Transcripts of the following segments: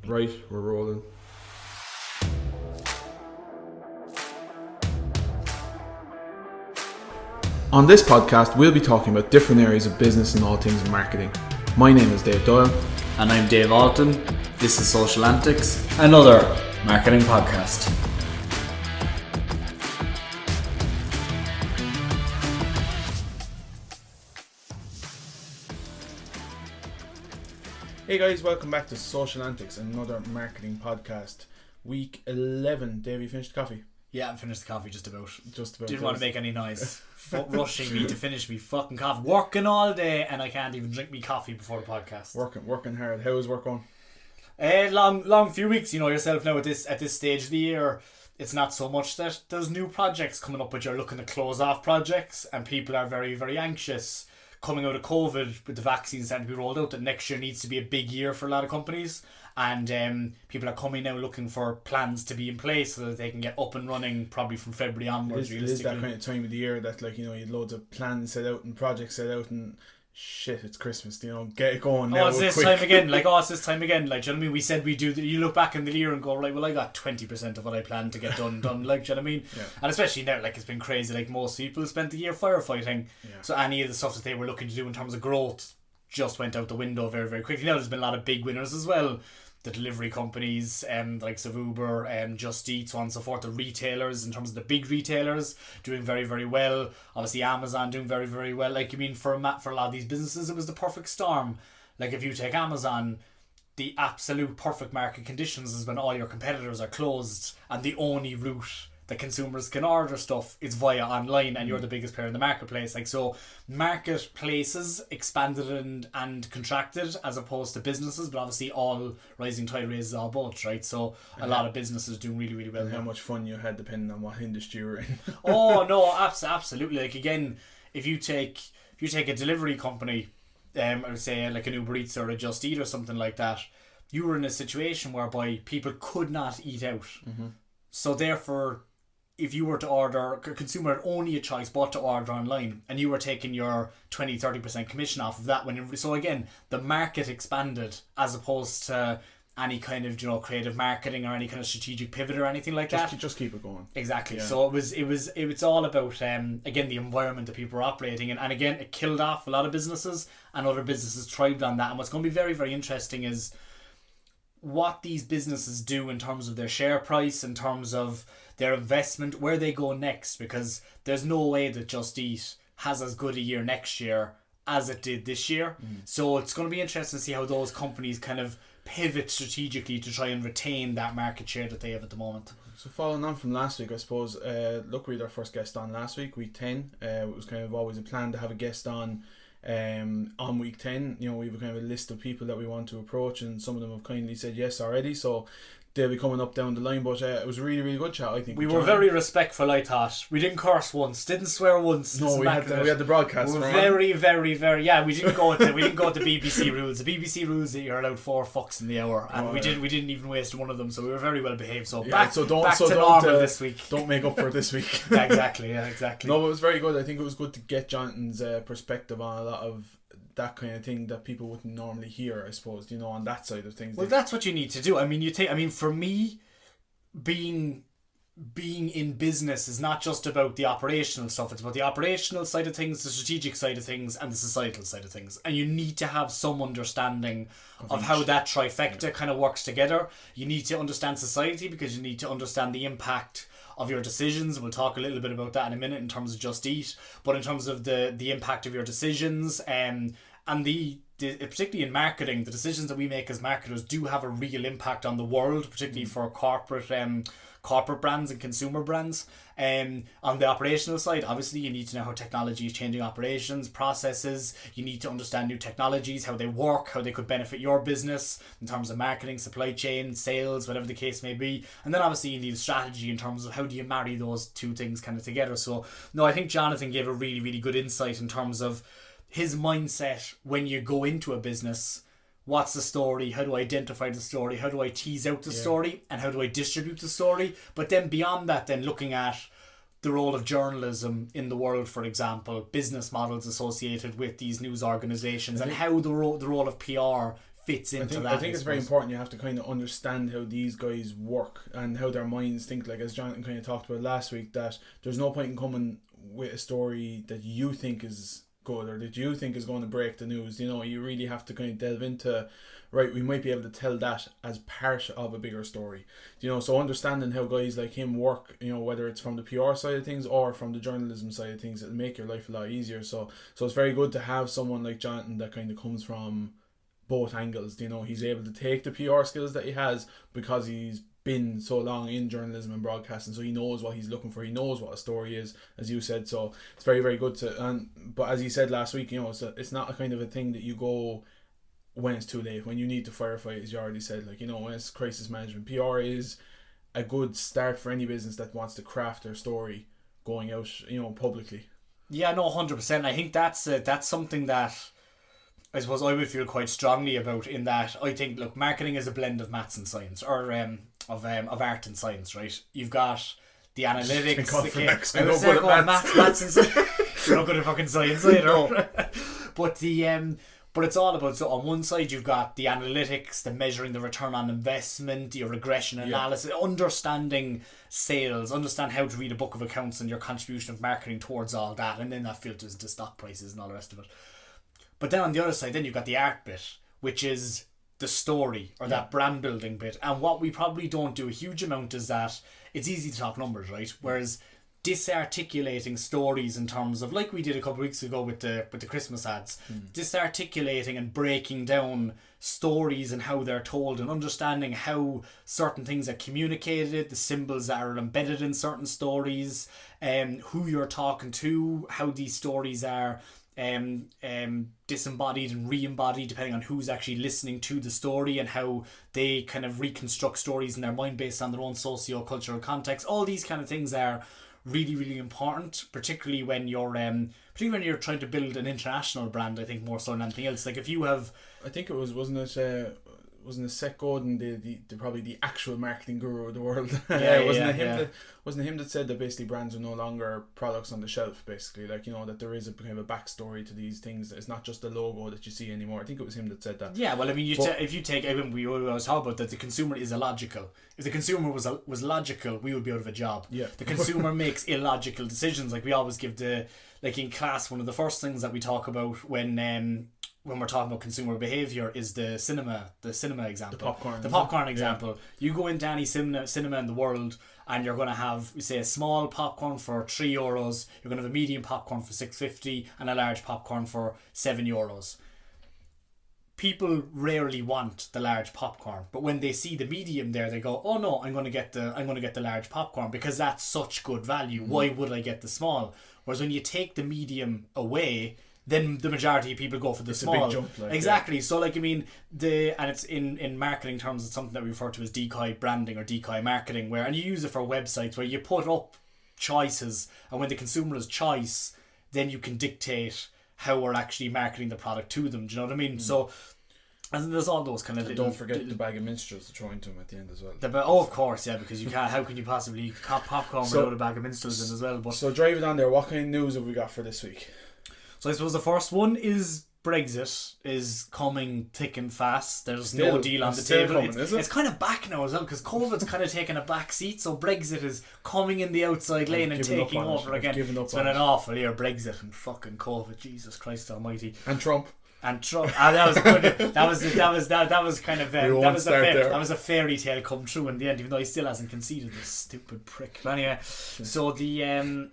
Right, we're rolling. On this podcast, we'll be talking about different areas of business and all things marketing. My name is Dave Doyle. And I'm Dave Alton. This is Social Antics, another marketing podcast. Hey guys, welcome back to Social Antics, another marketing podcast. Week 11. Dave, you finished coffee? Yeah, I finished the coffee just about. Didn't Yes. want to make any noise. Rushing me to finish me fucking coffee. Working all day and I can't even drink me coffee before the podcast. Working hard. How is work going? Long few weeks, you know yourself now at this stage of the year. It's not so much that there's new projects coming up, but you're looking to close off projects and people are very, very anxious. Coming out of COVID with the vaccines starting to be rolled out, that next year needs to be a big year for a lot of companies, and people are coming now looking for plans to be in place so that they can get up and running probably from February onwards. It is that kind of time of the year that, like, you know, you had loads of plans set out and projects set out and shit, it's Christmas, you know, get it going now. It's this time again, like, do you know what I mean? We said we do, you look back in the year and go, right, well, I got 20% of what I planned to get done, like, do you know what I mean? Yeah. And especially now, like, it's been crazy, like, most people spent the year firefighting, Yeah. so any of the stuff that they were looking to do in terms of growth just went out the window very, very quickly. Now there's been a lot of big winners as well. The delivery companies, like Uber, Just Eat, so on and so forth. The retailers, in terms of the big retailers, doing very, very well. Obviously, Amazon doing very, very well. Like, you mean, for a lot of these businesses, it was the perfect storm. Like, if you take Amazon, the absolute perfect market conditions is when all your competitors are closed and the only route that consumers can order stuff is via online, and you're the biggest player in the marketplace. Like, so marketplaces expanded and contracted as opposed to businesses, but obviously all rising tide raises all boats, right? So a lot of businesses doing really, really well. And how much fun you had depending on what industry you were in. Oh no, absolutely. Like, again, if you take a delivery company, I would say like an Uber Eats or a Just Eat or something like that, you were in a situation whereby people could not eat out. Mm-hmm. So therefore, if you were to order, a consumer had only a choice but to order online, and you were taking your 20-30% commission off of that. So again, the market expanded as opposed to any kind of, you know, creative marketing or any kind of strategic pivot or anything like that. Just keep it going. Exactly. Yeah. So it was all about again, the environment that people were operating in, and again, it killed off a lot of businesses, and other businesses thrived on that. And what's going to be very, very interesting is what these businesses do in terms of their share price, in terms of their investment, where they go next, because there's no way that Just Eat has as good a year next year as it did this year. So it's going to be interesting to see how those companies kind of pivot strategically to try and retain that market share that they have at the moment. So following on from last week, I suppose, look, we had our first guest on last week, week 10. It was kind of always a plan to have a guest on week 10. You know, we have kind of a list of people that we want to approach, and some of them have kindly said yes already, so they'll be coming up down the line. But it was a really, really good chat, I think. We were very respectful, I thought. We didn't curse once, didn't swear once. No, we had the broadcast. We were very, very, very, yeah. We didn't go with the BBC rules. The BBC rules that you're allowed 4 fucks in the hour, and we didn't even waste one of them. So we were very well behaved. So back to normal this week. Don't make up for it this week. Yeah, exactly. No, but it was very good. I think it was good to get Jonathan's perspective on a lot of that kind of thing that people wouldn't normally hear, I suppose, you know, on that side of things. Well, that's what you need to do. I mean, for me, being in business is not just about the operational stuff. It's about the operational side of things, the strategic side of things, and the societal side of things. And you need to have some understanding of how that trifecta kind of works together. You need to understand society because you need to understand the impact of your decisions. We'll talk a little bit about that in a minute in terms of Just Eat, but in terms of the impact of your decisions, and particularly in marketing, the decisions that we make as marketers do have a real impact on the world, particularly for corporate brands and consumer brands. On the operational side, obviously you need to know how technology is changing operations, processes. You need to understand new technologies, how they work, how they could benefit your business in terms of marketing, supply chain, sales, whatever the case may be. And then obviously you need a strategy in terms of how do you marry those two things kind of together. So no, I think Jonathan gave a really, really good insight in terms of his mindset when you go into a business. What's the story? How do I identify the story? How do I tease out the story? And how do I distribute the story? But then beyond that, then looking at the role of journalism in the world, for example, business models associated with these news organisations, and how the role of PR fits into that. I think it's very important. You have to kind of understand how these guys work and how their minds think. Like as Jonathan kind of talked about last week, that there's no point in coming with a story that you think is good or that you think is going to break the news. You know, you really have to kind of delve into, right, we might be able to tell that as part of a bigger story. You know, so understanding how guys like him work, you know, whether it's from the PR side of things or from the journalism side of things, it'll make your life a lot easier. So it's very good to have someone like Jonathan that kind of comes from both angles. You know, he's able to take the PR skills that he has because he's been so long in journalism and broadcasting, so he knows what he's looking for, he knows what a story is, as you said. So it's very, very good to, but as he said last week, you know, it's not a kind of a thing that you go when it's too late, when you need to firefight, as you already said. Like, you know, when it's crisis management, PR is a good start for any business that wants to craft their story going out, you know, publicly. Yeah, no, 100%. I think that's something that I suppose I would feel quite strongly about, in that I think, look, marketing is a blend of maths and science, or of art and science, right? You've got the analytics. Maths and science. You're not good at fucking science either. No. But it's all about, so on one side you've got the analytics, the measuring the return on investment, your regression analysis, understanding sales, understand how to read a book of accounts and your contribution of marketing towards all that, and then that filters into stock prices and all the rest of it. But then on the other side, then you've got the art bit, which is the story, or that brand building bit. And what we probably don't do a huge amount is that it's easy to talk numbers, right? Whereas disarticulating stories in terms of, like we did a couple of weeks ago with the Christmas ads, disarticulating and breaking down stories and how they're told, and understanding how certain things are communicated, the symbols that are embedded in certain stories, who you're talking to, how these stories are disembodied and re-embodied depending on who's actually listening to the story, and how they kind of reconstruct stories in their mind based on their own socio-cultural context. All these kind of things are really, really important, particularly when you're trying to build an international brand. I think more so than anything else. Like if you have, I think it wasn't it Seth Godin, the probably the actual marketing guru of the world? Wasn't it him that said that basically brands are no longer products on the shelf, basically, like, you know, that there is a kind of a backstory to these things. It's not just the logo that you see anymore. I think it was him that said that. Yeah, well, I mean, if you take, we always talk about that the consumer is illogical. If the consumer was logical, we would be out of a job. Yeah. The consumer makes illogical decisions. Like we always give like in class, one of the first things that we talk about when we're talking about consumer behaviour is the cinema example. The popcorn example. Yeah. You go into any cinema in the world and you're going to have, we say, a small popcorn for €3. You're going to have a medium popcorn for $6.50 and a large popcorn for €7. People rarely want the large popcorn, but when they see the medium there, they go, "Oh no, I'm going to get the large popcorn because that's such good value. Why would I get the small?" Whereas when you take the medium away, then the majority of people go for the small. A big jump, like, exactly. Yeah. So, like, I mean, and it's in marketing terms, it's something that we refer to as decoy branding or decoy marketing, and you use it for websites where you put up choices, and when the consumer has choice, then you can dictate how we're actually marketing the product to them. Do you know what I mean? So, and there's all those kind of don't forget the bag of minstrels to throw into them at the end as well. Of course, yeah, because you can't. How can you possibly pop popcorn without a bag of minstrels in as well? But so driving on there, what kind of news have we got for this week? So I suppose the first one is Brexit is coming thick and fast. There's no deal on the table. It's kind of back now as well, because COVID's kind of taken a back seat, so Brexit is coming in the outside lane and taking over again. It's been an awful year, Brexit and fucking COVID. Jesus Christ Almighty. And Trump. That was good. That was kind of that was a fairy tale come true in the end, even though he still hasn't conceded, this stupid prick. But anyway, so the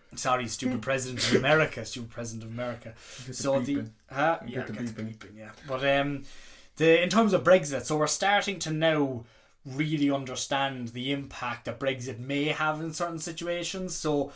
stupid president of America. So the beeping. But in terms of Brexit, so we're starting to now really understand the impact that Brexit may have in certain situations. So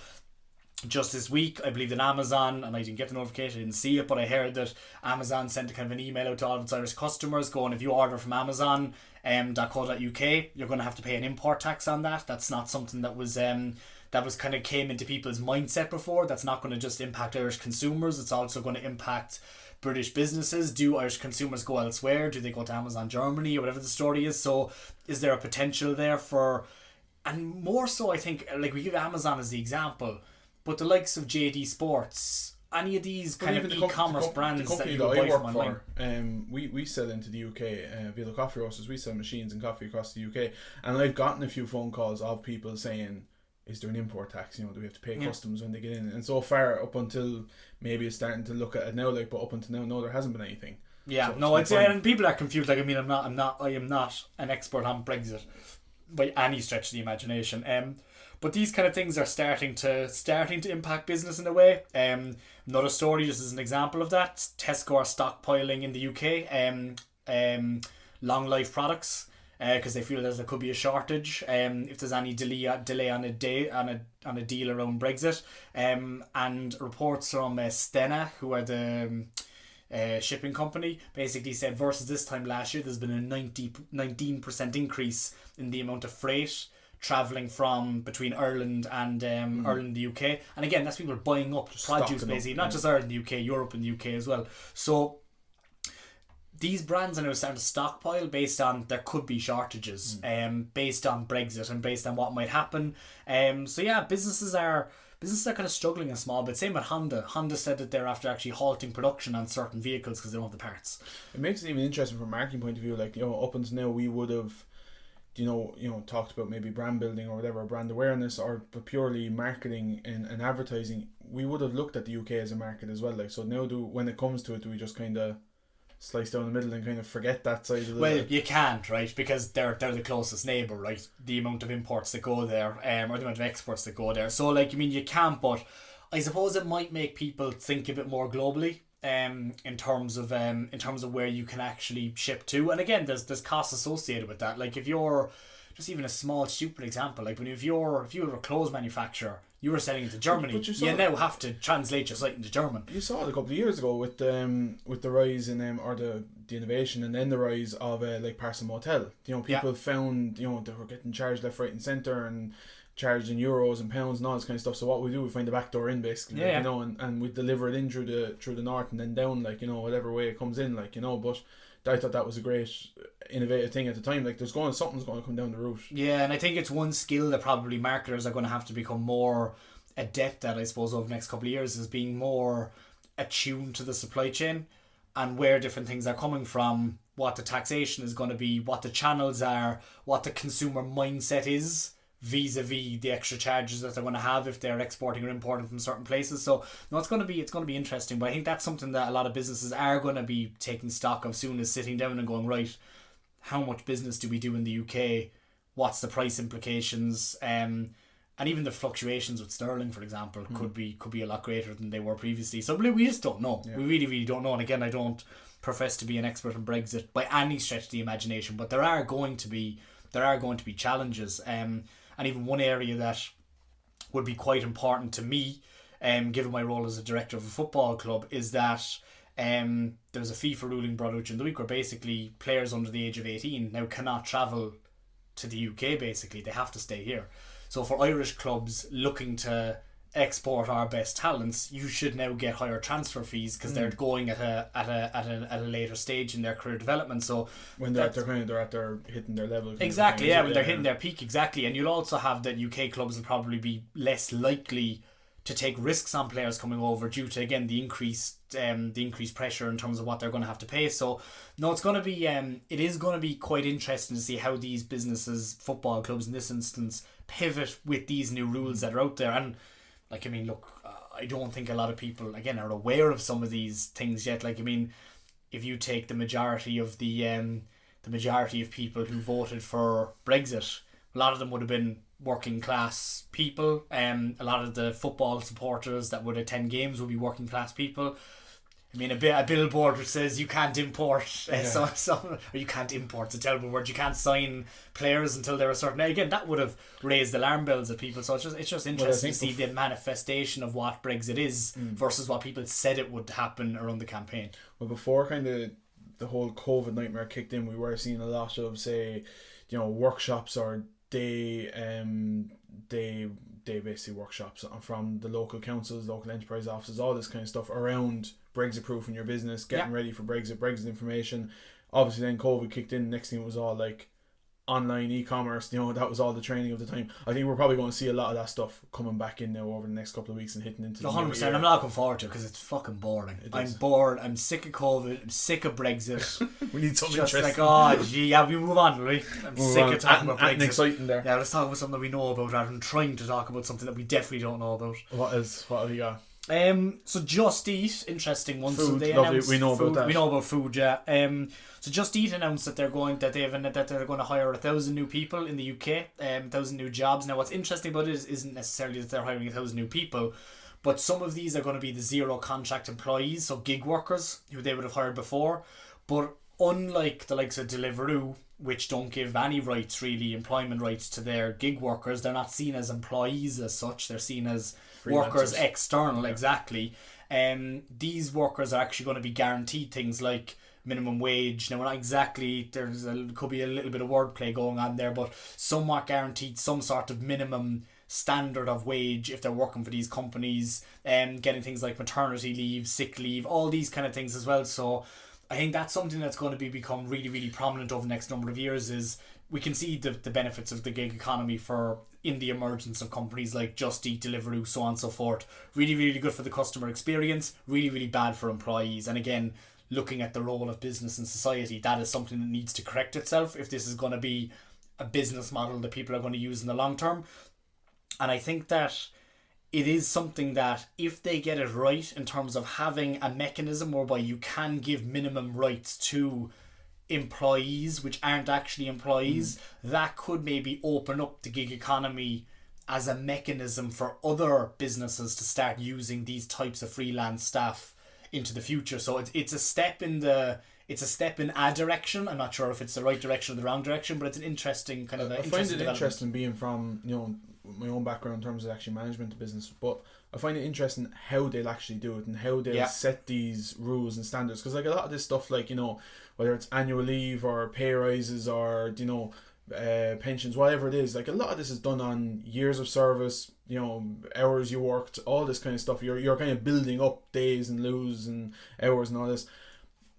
just this week, I believe that Amazon, and I didn't get the notification, I didn't see it, but I heard that Amazon sent kind of an email out to all of its Irish customers going, if you order from Amazon .co.uk, you're going to have to pay an import tax on that. That's not something that was kind of came into people's mindset before. That's not going to just impact Irish consumers, it's also going to impact British businesses. Do Irish consumers go elsewhere? Do they go to Amazon Germany or whatever the story is? So is there a potential there for, and more so I think, like we give Amazon as the example, But the likes of JD Sports, any of these kind of e-commerce brands the that you that would buy I work from online. for, we sell into the UK via the coffee roasters. We sell machines and coffee across the UK, and I've gotten a few phone calls of people saying, "Is there an import tax? Do we have to pay customs when they get in?" And so far, up until maybe it's starting to look at it now, but up until now, no, there hasn't been anything. Yeah, so I'd say, and people are confused. I am not an expert on Brexit by any stretch of the imagination. But these kind of things are starting to impact business in a way. Another story, just as an example of that, Tesco are stockpiling in the UK long life products because they feel there could be a shortage if there's any delay on a deal around Brexit. And reports from Stena, who are the shipping company, basically said versus this time last year, there's been a 19% increase in the amount of freight travelling from between Ireland and Ireland and the UK. And again, that's people buying up produce basically, not just Ireland and the UK, Europe and the UK as well. So these brands are now starting to stockpile based on there could be shortages based on Brexit and based on what might happen. So yeah, businesses are kind of struggling a small bit. Same with Honda. Honda said that they're after actually halting production on certain vehicles because they don't have the parts. It makes it even interesting from a marketing point of view. Like, up until now, we would have talked about maybe brand building or whatever, brand awareness, or purely marketing and advertising. We would have looked at the UK as a market as well. Like, so now when it comes to it, do we just kind of slice down the middle and kind of forget that side of the... Well, you can't, right? Because they're the closest neighbour, right? The amount of imports that go there, or the amount of exports that go there. So, like, you can't, but I suppose it might make people think a bit more globally. In terms of where you can actually ship to, and again, there's costs associated with that. Like, if you're just even a small stupid example, like if you were a clothes manufacturer, you were selling into Germany, but you now have to translate your site into German. You saw it a couple of years ago with the rise in or the innovation and then the rise of like Parcel Motel. People found they were getting charged left, right, and centre and charged in euros and pounds and all this kind of stuff. So what we do, we find the back door in basically, and we deliver it in through the north and then down, whatever way it comes in, but I thought that was a great innovative thing at the time. Like, something's going to come down the route. Yeah, and I think it's one skill that probably marketers are going to have to become more adept at, I suppose, over the next couple of years, is being more attuned to the supply chain and where different things are coming from, what the taxation is going to be, what the channels are, what the consumer mindset is vis-a-vis the extra charges that they're going to have if they're exporting or importing from certain places. So no, it's going to be interesting, but I think that's something that a lot of businesses are going to be taking stock of soon, is sitting down and going, right, how much business do we do in the UK, what's the price implications, and even the fluctuations with sterling, for example, could be a lot greater than they were previously. So we just don't know. We really don't know. And again, I don't profess to be an expert on Brexit by any stretch of the imagination, but there are going to be challenges. And even one area that would be quite important to me, given my role as a director of a football club, is that there was a FIFA ruling brought out during the week where basically players under the age of 18 now cannot travel to the UK. Basically, they have to stay here. So for Irish clubs looking to export our best talents, you should now get higher transfer fees because they're going at a later stage in their career development. So when they're hitting their level, exactly, when they're hitting their peak, exactly. And you'll also have that UK clubs will probably be less likely to take risks on players coming over due to, again, the increased pressure in terms of what they're going to have to pay. So no, it is going to be quite interesting to see how these businesses, football clubs in this instance, pivot with these new rules that are out there. And I don't think a lot of people, again, are aware of some of these things yet. If you take the majority of people who voted for Brexit, a lot of them would have been working class people. A lot of the football supporters that would attend games would be working class people. A billboard which says you can't import or you can't import, it's a terrible word, you can't sign players until they're a certain age. Again, that would have raised alarm bells at people. So it's just interesting to see the manifestation of what Brexit is versus what people said it would happen around the campaign. Well, before kind of the whole COVID nightmare kicked in, we were seeing a lot of, say, workshops or day basically workshops from the local councils, local enterprise offices, all this kind of stuff around Brexit proofing your business, getting ready for Brexit information. Obviously then COVID kicked in, next thing it was all like online e-commerce, you know, that was all the training of the time. I think we're probably going to see a lot of that stuff coming back in now over the next couple of weeks and hitting into the 100%. new year. I'm not looking forward to it because it's fucking boring. I'm bored. I'm sick of COVID. I'm sick of Brexit. We need something just interesting. like, oh gee, yeah, we move on, right? I'm sick of talking about Brexit. Exciting there. Yeah, let's talk about something that we know about rather than trying to talk about something that we definitely don't know about. What have you got? So Just Eat, interesting one. Food, so they lovely. announced We know food, about that. We know about food, yeah. So Just Eat announced that they're going to hire 1,000 new people in the UK, 1,000 new jobs. Now, what's interesting about it isn't necessarily that they're hiring 1,000 new people, but some of these are going to be the zero contract employees, so gig workers who they would have hired before. But unlike the likes of Deliveroo, which don't give any rights, really, employment rights to their gig workers, they're not seen as employees as such. They're seen as workers external, exactly. These workers are actually going to be guaranteed things like minimum wage. Now, we're not exactly, could be a little bit of wordplay going on there, but somewhat guaranteed some sort of minimum standard of wage if they're working for these companies, getting things like maternity leave, sick leave, all these kind of things as well. So I think that's something that's going to become really, really prominent over the next number of years. Is we can see the benefits of the gig economy in the emergence of companies like Just Eat, Deliveroo, so on and so forth. Really, really good for the customer experience. Really, really bad for employees. And again, looking at the role of business in society, that is something that needs to correct itself if this is going to be a business model that people are going to use in the long term. And I think that it is something that if they get it right in terms of having a mechanism whereby you can give minimum rights to employees which aren't actually employees, that could maybe open up the gig economy as a mechanism for other businesses to start using these types of freelance staff into the future. So it's a step in a direction. I'm not sure if it's the right direction or the wrong direction, but it's an interesting kind of I find it interesting being from, you know, my own background in terms of actually management of business, but I find it interesting how they'll actually do it and how they'll set these rules and standards, because like a lot of this stuff, like, you know, whether it's annual leave or pay rises or, you know, pensions, whatever it is, like a lot of this is done on years of service, you know, hours you worked, all this kind of stuff. You're kind of building up days and lieu's and hours and all this.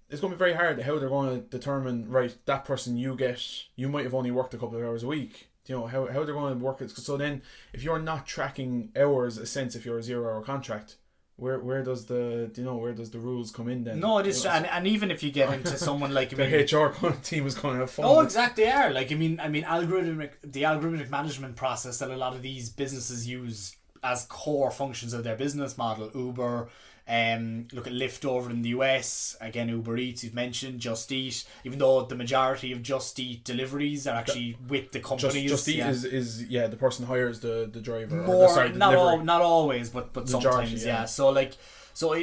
It's going to be very hard how they're going to determine, right, that person you might have only worked a couple of hours a week. You know, how they're going to work it. So then, if you're not tracking hours, a sense, if you're a 0-hour contract, where does the rules come in then? No, it is, you know, and even if you get into someone like the HR team is going to have fun. Oh, exactly. They are. Like, I mean, the algorithmic management process that a lot of these businesses use as core functions of their business model. Uber. Look at Lyft over in the US, again Uber Eats you've mentioned, Just Eat, even though the majority of Just Eat deliveries are actually with the companies. Just Eat is the person hires the driver. Not always, but sometimes, yeah. So it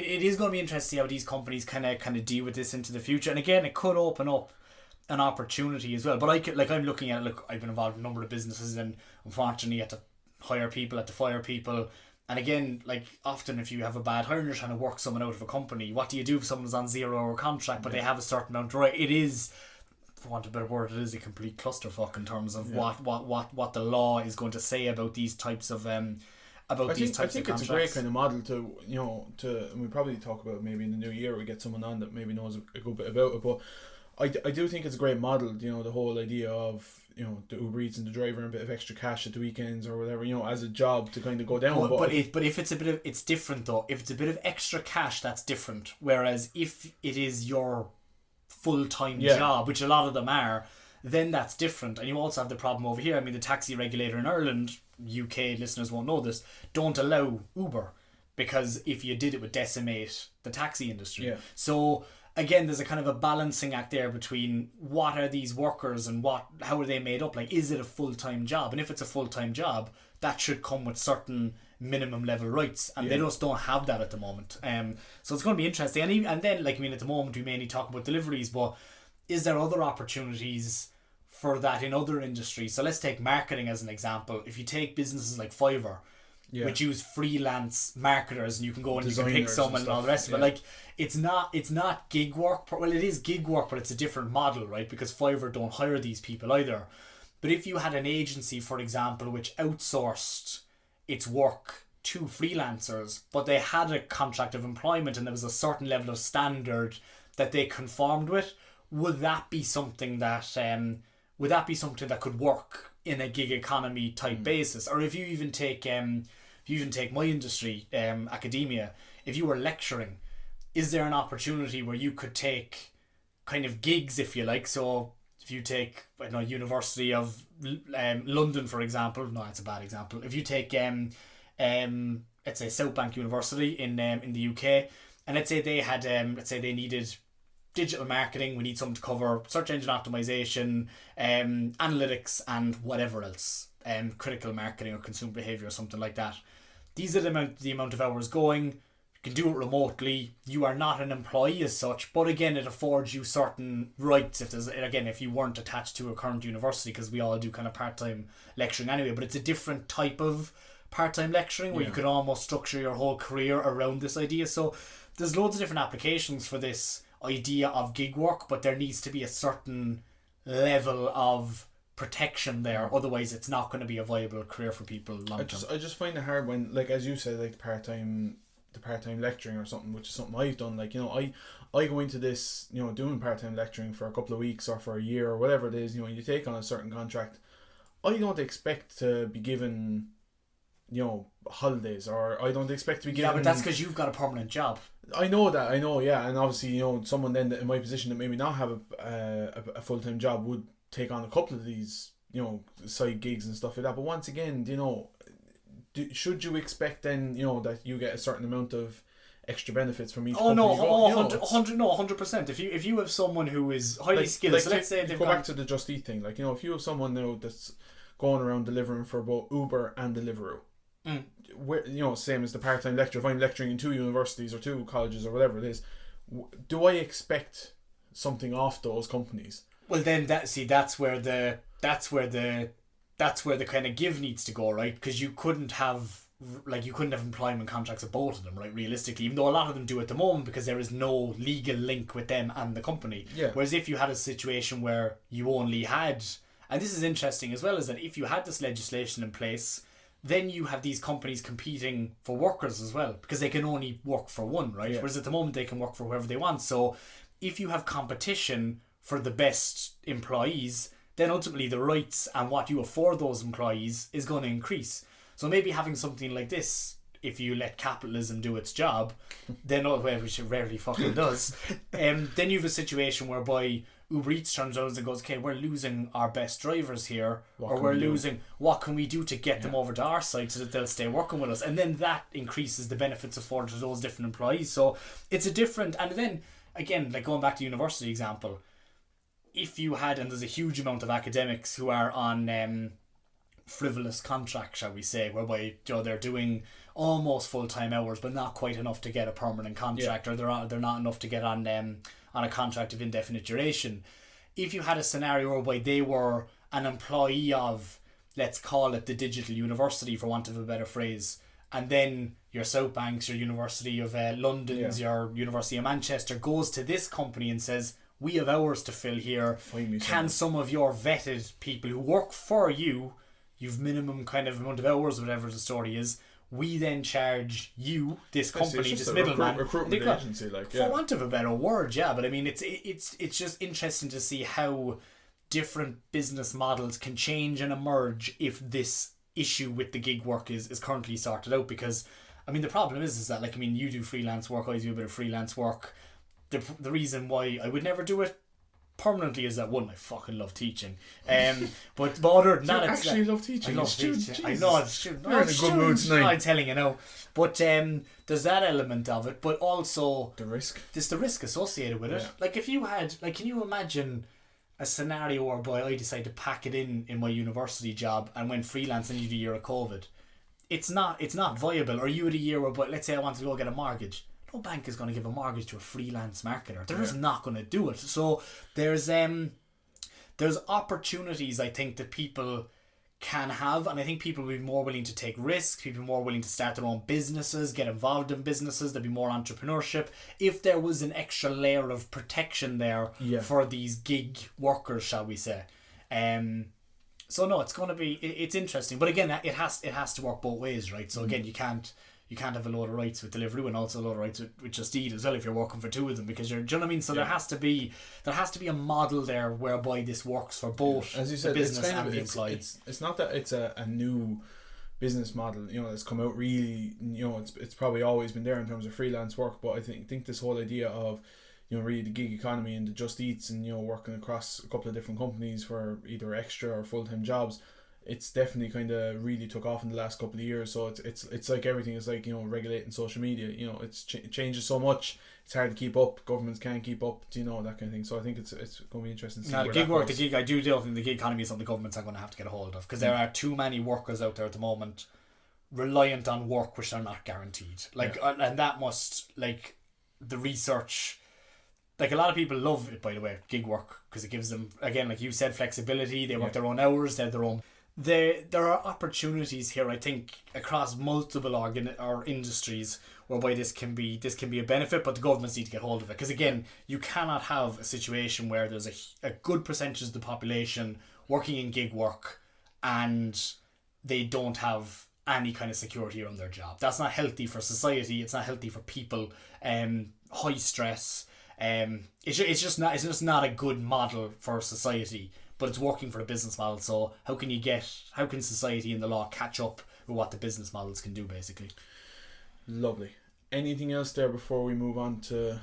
is going to be interesting to see how these companies kind of deal with this into the future, and again it could open up an opportunity as well. But I'm looking at it, I've been involved in a number of businesses, and unfortunately you have to hire people, have to fire people. And again, like often if you have a bad hire and you're trying to work someone out of a company, what do you do if someone's on 0-hour contract but they have a certain amount of right? It is, for want of a better word, it is a complete clusterfuck in terms of what the law is going to say about these types of I think it's a great kind of model to, you know, and we probably talk about maybe in the new year we get someone on that maybe knows a good bit about it, but I do think it's a great model, you know, the whole idea of, you know, the Uber Eats and the driver and a bit of extra cash at the weekends or whatever, you know, as a job to kind of go down. But if it's it's different though. If it's a bit of extra cash, that's different. Whereas if it is your full-time job, which a lot of them are, then that's different. And you also have the problem over here. I mean, the taxi regulator in Ireland, UK listeners won't know this, don't allow Uber, because if you did, it would decimate the taxi industry. Yeah. So again, there's a kind of a balancing act there between what are these workers and how are they made up? Like, is it a full-time job? And if it's a full-time job, that should come with certain minimum level rights, and they just don't have that at the moment. So it's going to be interesting. And then, like, I mean, at the moment we mainly talk about deliveries, but is there other opportunities for that in other industries? So let's take marketing as an example. If you take businesses like Fiverr, which use freelance marketers, and you can go and you can pick someone and all the rest of it. Like, it's not gig work. Well, it is gig work, but it's a different model, right? Because Fiverr don't hire these people either. But if you had an agency, for example, which outsourced its work to freelancers, but they had a contract of employment and there was a certain level of standard that they conformed with, would that be something that would that be something that could work in a gig economy type basis? Or if you even take my industry, academia, if you were lecturing, is there an opportunity where you could take kind of gigs, if you like? So if you take, I don't know, University of London, for example. No, that's a bad example. If you take let's say South Bank University in the UK, and let's say they had let's say they needed digital marketing, we need someone to cover search engine optimization, analytics, and whatever else, critical marketing or consumer behavior or something like that. These are the amount of hours going. You can do it remotely. You are not an employee as such, but again, it affords you certain rights if you weren't attached to a current university, because we all do kind of part-time lecturing anyway, but it's a different type of part-time lecturing where you could almost structure your whole career around this idea. So there's loads of different applications for this idea of gig work, but there needs to be a certain level of protection there, otherwise it's not going to be a viable career for people long term. I just find it hard when, like, as you said, like the part-time lecturing or something, which is something I've done. Like, you know, I go into this, you know, doing part-time lecturing for a couple of weeks or for a year or whatever it is. You know, you take on a certain contract. I don't expect to be given, you know, holidays, or I don't expect to be given... Yeah, but that's because you've got a permanent job. I know, yeah, and obviously, you know, someone then in my position that maybe not have a full-time job would take on a couple of these, you know, side gigs and stuff like that. But once again, you know, should you expect then, you know, that you get a certain amount of extra benefits from each company? 100%. If you have someone who is highly skilled, like, so let's say they've go back to the Just Eat thing, like, you know, if you have someone now that's going around delivering for both Uber and Deliveroo, where, you know, same as the part-time lecturer, if I'm lecturing in 2 universities or 2 colleges or whatever it is, do I expect something off those companies? Well, then that's where the kind of give needs to go, right? Because you couldn't have employment contracts of both of them, right? Realistically, even though a lot of them do at the moment, because there is no legal link with them and the company. Yeah. Whereas if you had a situation where you only had, and this is interesting as well, is that if you had this legislation in place, then you have these companies competing for workers as well, because they can only work for one, right? Yeah. Whereas at the moment they can work for whoever they want. So if you have competition for the best employees, then ultimately the rights and what you afford those employees is going to increase. So maybe having something like this, if you let capitalism do its job, then, which it rarely fucking does, then you have a situation whereby Uber Eats turns around and goes, okay, we're losing our best drivers here, what can we do to get them over to our side so that they'll stay working with us? And then that increases the benefits afforded to those different employees. So it's a different, and then again, like going back to the university example, if you had, and there's a huge amount of academics who are on frivolous contracts, shall we say, whereby, you know, they're doing almost full-time hours but not quite enough to get a permanent contract, or they're not enough to get on a contract of indefinite duration. If you had a scenario whereby they were an employee of, let's call it the digital university for want of a better phrase, and then your South Banks, your University of London's, your University of Manchester goes to this company and says, we have hours to fill here, can some of your vetted people who work for you, you've minimum kind of amount of hours, whatever the story is, we then charge you, this company, this middleman, recruitment agency, like, for want of a better word, but I mean, it's just interesting to see how different business models can change and emerge if this issue with the gig work is currently sorted out. Because I mean, the problem is that, like, I mean, you do freelance work, I do a bit of freelance work. The reason why I would never do it permanently is that, one, I fucking love teaching, but other than that, it's actually love teaching. I love teaching. I know it's true. You're in a good mood tonight. I'm telling you now. But there's that element of it, but also the risk. There's the risk associated with it. Like, if you had, like, can you imagine a scenario whereby I decide to pack it in my university job and went freelance and you had a year of COVID? It's not viable. Or you had a year where, but let's say I wanted to go get a mortgage. No bank is going to give a mortgage to a freelance marketer. They're just not going to do it. So there's opportunities, I think, that people can have, and I think people will be more willing to take risks, people more willing to start their own businesses, get involved in businesses. There'll be more entrepreneurship if there was an extra layer of protection there for these gig workers, shall we say. So no, it's going to be, it's interesting, but again, it has to work both ways, right? So again, you can't you can't have a load of rights with Deliveroo and also a load of rights with Just Eat as well if you're working for two of them, because you're, do you know what I mean? So there has to be a model there whereby this works for both, as you said, the business it's kind and of, the employee. It's not that it's a new business model, you know, that's come out really, you know, it's probably always been there in terms of freelance work, but I think this whole idea of, you know, really the gig economy and the Just Eats and, you know, working across a couple of different companies for either extra or full-time jobs, it's definitely kind of really took off in the last couple of years. So it's like everything is like, you know, regulating social media, you know, it changes so much, it's hard to keep up, governments can't keep up, you know, that kind of thing. So I think it's going to be interesting to see the gig work, I do think the gig economy is something the governments are going to have to get a hold of, because there are too many workers out there at the moment reliant on work which are not guaranteed. And that must, like, the research, like, a lot of people love it, by the way, gig work, because it gives them, again, like you said, flexibility. They work their own hours, they're their own. There are opportunities here, I think, across multiple or industries whereby this can be a benefit, but the governments need to get hold of it, because again, you cannot have a situation where there's a good percentage of the population working in gig work and they don't have any kind of security around their job. That's not healthy for society. It's not healthy for people. High stress. It's just not a good model for society, but it's working for a business model. So how can society and the law catch up with what the business models can do, basically? Lovely. Anything else there before we move on to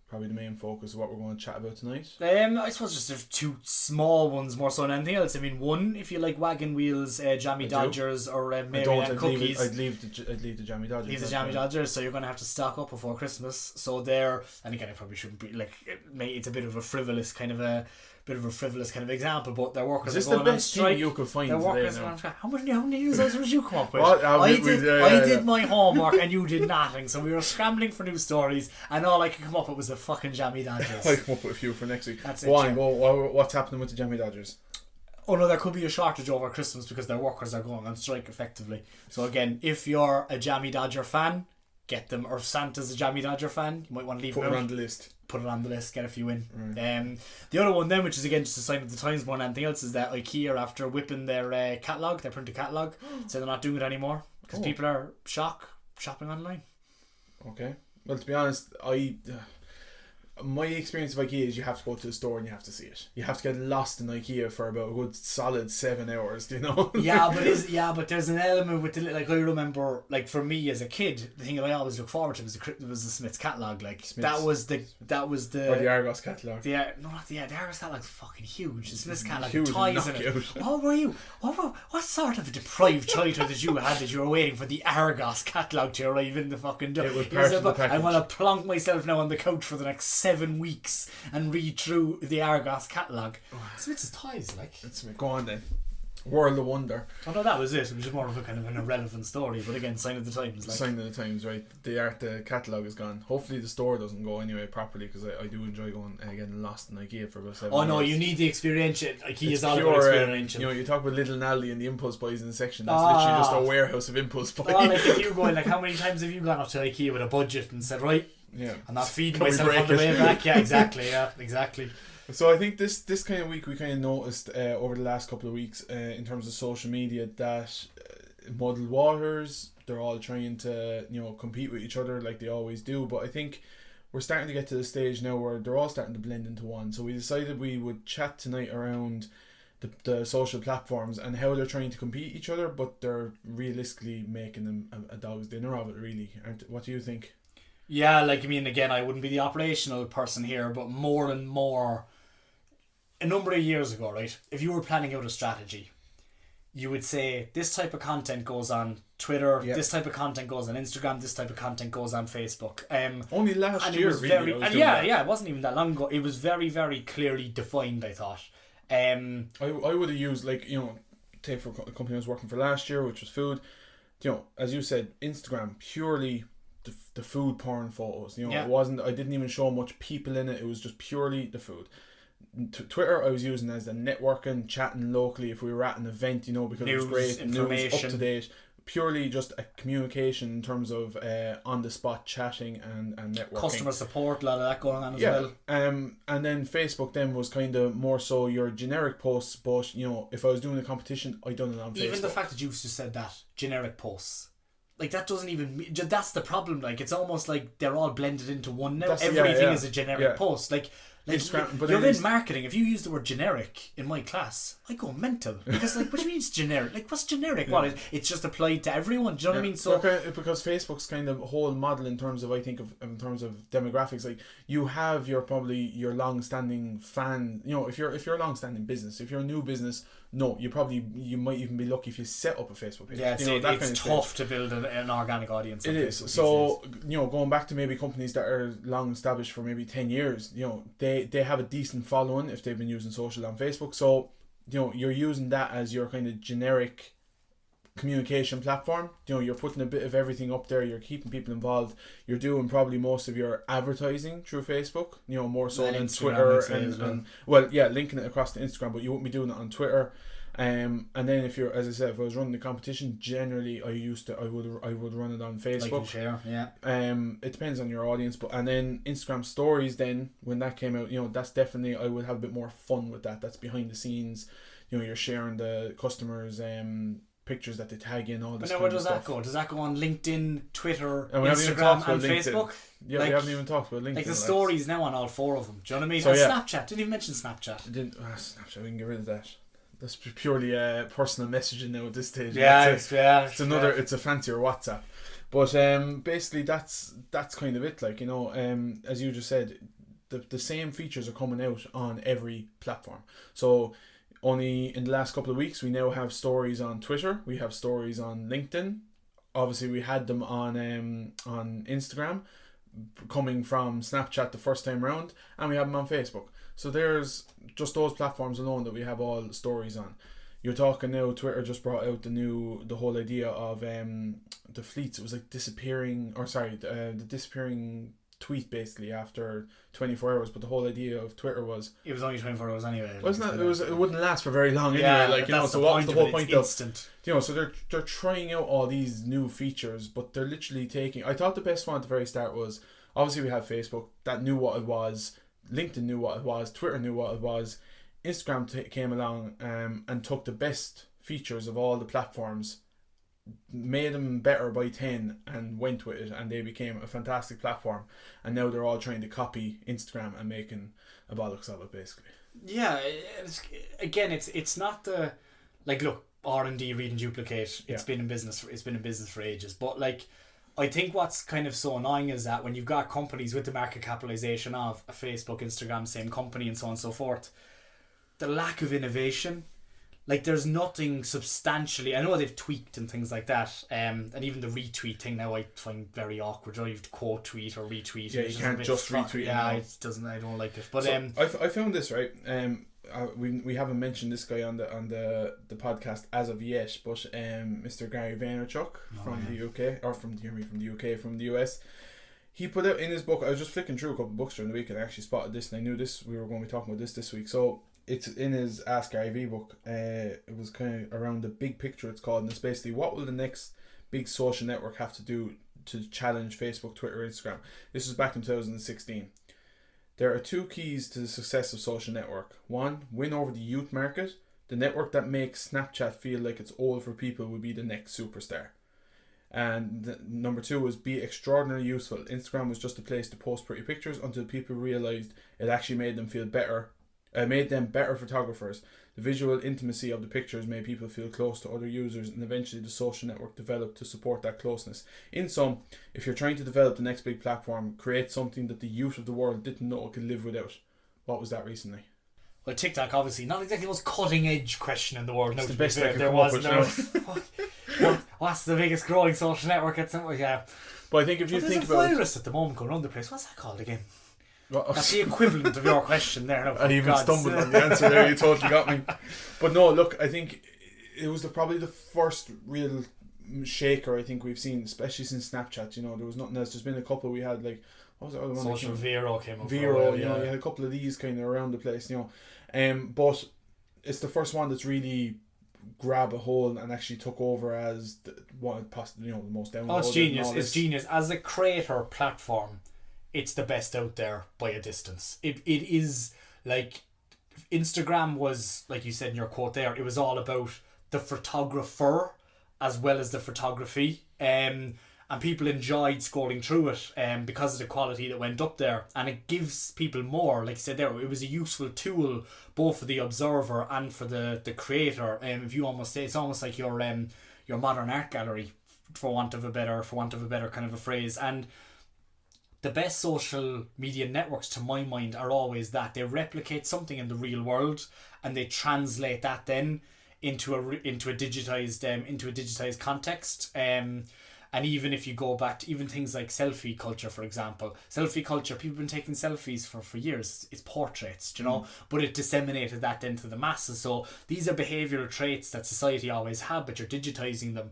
probably the main focus of what we're going to chat about tonight? I suppose just there's two small ones more so than anything else. I mean, one, if you like Wagon Wheels, Jammy Dodgers, or Mary and Cookies, I'd leave the Jammy Dodgers. Leave the Jammy Dodgers, so you're going to have to stock up before Christmas. So there, and again, I probably shouldn't be like, it's a bit of a frivolous kind of example, but their workers are going on strike. You could find their workers today, are on strike. How many news items did you come up with? I did my homework and you did nothing, so we were scrambling for news stories, and all I could come up with was the fucking Jammy Dodgers. I'll come up with a few for next week. That's go on, go. What's happening with the Jammy Dodgers? Oh no, there could be a shortage over Christmas because their workers are going on strike effectively. So again, if you're a Jammy Dodger fan, get them. Or if Santa's a Jammy Dodger fan, you might want to leave Put them it out. on the list. Put it on the list, get a few in. The other one then, which is again just a sign of the times more than anything else, is that IKEA, after whipping their their printed catalogue, so they're not doing it anymore because people are shopping online. Okay. Well, to be honest, my experience of IKEA is you have to go to the store and you have to see it. You have to get lost in IKEA for about a good solid 7 hours, do you know? but there's an element with I remember, like, for me as a kid, the thing that I always look forward to was the Smiths catalogue. Like, that was the or the Argos catalogue. The Argos catalogue's fucking huge. The Smiths catalogue, huge, toys in it. What sort of a deprived childhood did you have that you were waiting for the Argos catalogue to arrive in the fucking door? It was part of the package. I want to plonk myself now on the couch for the next 7 weeks and read through the Argos catalogue. Smiths' toys, like. Go on then. World of Wonder. Oh no, that was it. It was just more of a kind of an irrelevant story, but again, sign of the times. Like. Sign of the times, right? The catalogue is gone. Hopefully the store doesn't go anyway properly, because I do enjoy going and getting lost in IKEA for about 7 Oh years. no, you need the experience. IKEA is all pure, about experience. you know, you talk about Little Nally and the impulse buys in the section. That's literally just a warehouse of impulse buys. Oh, like if you go, like, how many times have you gone up to IKEA with a budget and said, right, I'm not feeding myself on the way back? Yeah, exactly. So I think this kind of week we kind of noticed over the last couple of weeks in terms of social media that muddled waters, they're all trying to, you know, compete with each other like they always do, but I think we're starting to get to the stage now where they're all starting to blend into one. So we decided we would chat tonight around the social platforms and how they're trying to compete each other, but they're realistically making them a dog's dinner of it, really. What do you think? Yeah, like, I mean, again, I wouldn't be the operational person here, but more and more, a number of years ago, right, if you were planning out a strategy, you would say this type of content goes on Twitter, this type of content goes on Instagram, this type of content goes on Facebook. Only last year, really. It wasn't even that long ago. It was very, very clearly defined, I thought. I would have used, like, you know, take for a company I was working for last year, which was food. You know, as you said, Instagram, purely the food porn photos. You know, it wasn't. I didn't even show much people in it. It was just purely the food. Twitter I was using as the networking, chatting locally if we were at an event, you know, because it was great, news, up to date, purely just a communication in terms of on the spot chatting and networking. Customer support, a lot of that going on as well. And then Facebook then was kind of more so your generic posts, but, you know, if I was doing a competition, I done it on Facebook. Even the fact that you just said that, generic posts. like that doesn't even. That's the problem. Like it's almost like they're all blended into one now. That's- Everything yeah. is a generic Yeah. post. Like Instagram, but you're at in least- marketing. If you use the word generic in my class, I go mental because like, what do you mean it's generic? Like, what's generic? What? It's just applied to everyone. Do you know what I mean? So because Facebook's kind of whole model in terms of, I think, in terms of demographics, like you have probably your long-standing fan. You know, if you're a long-standing business, if you're a new business, no, you might even be lucky if you set up a Facebook page. yeah, you know, that it's kind of tough stage. to build an organic audience. It is. So, you know, going back to maybe companies that are long established for maybe 10 years, you know, they have a decent following if they've been using social on Facebook. So, you know, you're using that as your kind of generic communication platform. You know, you're putting a bit of everything up there, you're keeping people involved, you're doing probably most of your advertising through Facebook, you know, more so than Twitter and linking it across to Instagram, but you won't be doing it on Twitter. And then if you're, as I said, if I was running the competition, generally I would run it on Facebook. Like and share, yeah. It depends on your audience, and then Instagram stories. Then when that came out, you know, that's definitely, I would have a bit more fun with that. That's behind the scenes. You know, you're sharing the customers' pictures that they tag in, all this. But now where does that go? Does that go on LinkedIn, Twitter, And Instagram, and Facebook? Yeah, like, we haven't even talked about LinkedIn. Like the stories now on all four of them. Do you know what I mean? So, and yeah. Snapchat. Didn't even mention Snapchat. Snapchat, we can get rid of that. That's purely personal messaging now at this stage. Yeah, it's a fancier WhatsApp. But basically that's kind of it. Like, you know, as you just said, the same features are coming out on every platform. So only in the last couple of weeks we now have stories on Twitter, we have stories on LinkedIn. Obviously we had them on Instagram, coming from Snapchat the first time round, and we have them on Facebook. So there's just those platforms alone that we have all the stories on. You're talking now, Twitter just brought out the whole idea of the fleets. It was like the disappearing tweet basically after 24 hours. But the whole idea of Twitter was, it was only 24 hours anyway. Wasn't that? It wouldn't last for very long anyway. Yeah, like, you know, so what was the whole point of instant. You know, so they're trying out all these new features, but they're literally taking. I thought the best one at the very start was, obviously we have Facebook that knew what it was. LinkedIn knew what it was, Twitter knew what it was, Instagram came along and took the best features of all the platforms, made them better by 10 and went with it, and they became a fantastic platform. And now they're all trying to copy Instagram and making a bollocks of it basically. Yeah, it's not the, like, look, R&D, read and duplicate, it's been in business for ages, but like, I think what's kind of so annoying is that when you've got companies with the market capitalization of a Facebook, Instagram, same company and so on and so forth, the lack of innovation, like there's nothing substantially. I know they've tweaked and things like that, and even the retweet thing now I find very awkward. You have to quote tweet or retweet. Yeah, you can't just retweet. Yeah, it doesn't. I don't like it. But so I found this right. We haven't mentioned this guy on the podcast as of yet, but Mr. Gary Vaynerchuk from the US, he put out in his book. I was just flicking through a couple of books during the week and I actually spotted this, and I knew this we were going to be talking about this week. So it's in his Ask Gary V book. It was kind of around the big picture, it's called, and it's basically what will the next big social network have to do to challenge Facebook, Twitter, Instagram. This was back in 2016. There are two keys to the success of social network. One, win over the youth market. The network that makes Snapchat feel like it's old for people will be the next superstar. And number two was be extraordinarily useful. Instagram was just a place to post pretty pictures until people realised it actually made them feel better. Made them better photographers. The visual intimacy of the pictures made people feel close to other users, and eventually the social network developed to support that closeness. In sum, if you're trying to develop the next big platform, create something that the youth of the world didn't know it could live without. What was that recently? Well, TikTok, obviously, not exactly the most cutting edge question in the world. It's no, the best I could there come was up with. no. What's the biggest growing social network at some? Yeah. But I think if you think there's a about virus at the moment going around the place. What's that called again? Well, that's the equivalent of your question there. No, I even stumbled on the answer there. You totally got me. But no, look, I think it was probably the first real shaker I think we've seen, especially since Snapchat. You know, there was nothing else. There's been a couple we had, like, what was the other one? Social Vero came up. Vero, you know, you had a couple of these kind of around the place, you know. But it's the first one that's really grabbed a hold and actually took over as the most downloaded. Oh, it's genius! It's genius as a creator platform. It's the best out there by a distance. It is, like, Instagram was, like you said in your quote there, it was all about the photographer as well as the photography. And people enjoyed scrolling through it because of the quality that went up there. And it gives people more, like I said there, it was a useful tool both for the observer and for the creator. If you almost say, it's almost like your modern art gallery, for want of a better kind of a phrase. And the best social media networks, to my mind, are always that they replicate something in the real world and they translate that then into a digitized context. And even if you go back to even things like selfie culture, for example, people have been taking selfies for years. It's portraits, you know, but it disseminated that then to the masses. So these are behavioural traits that society always had, but you're digitizing them.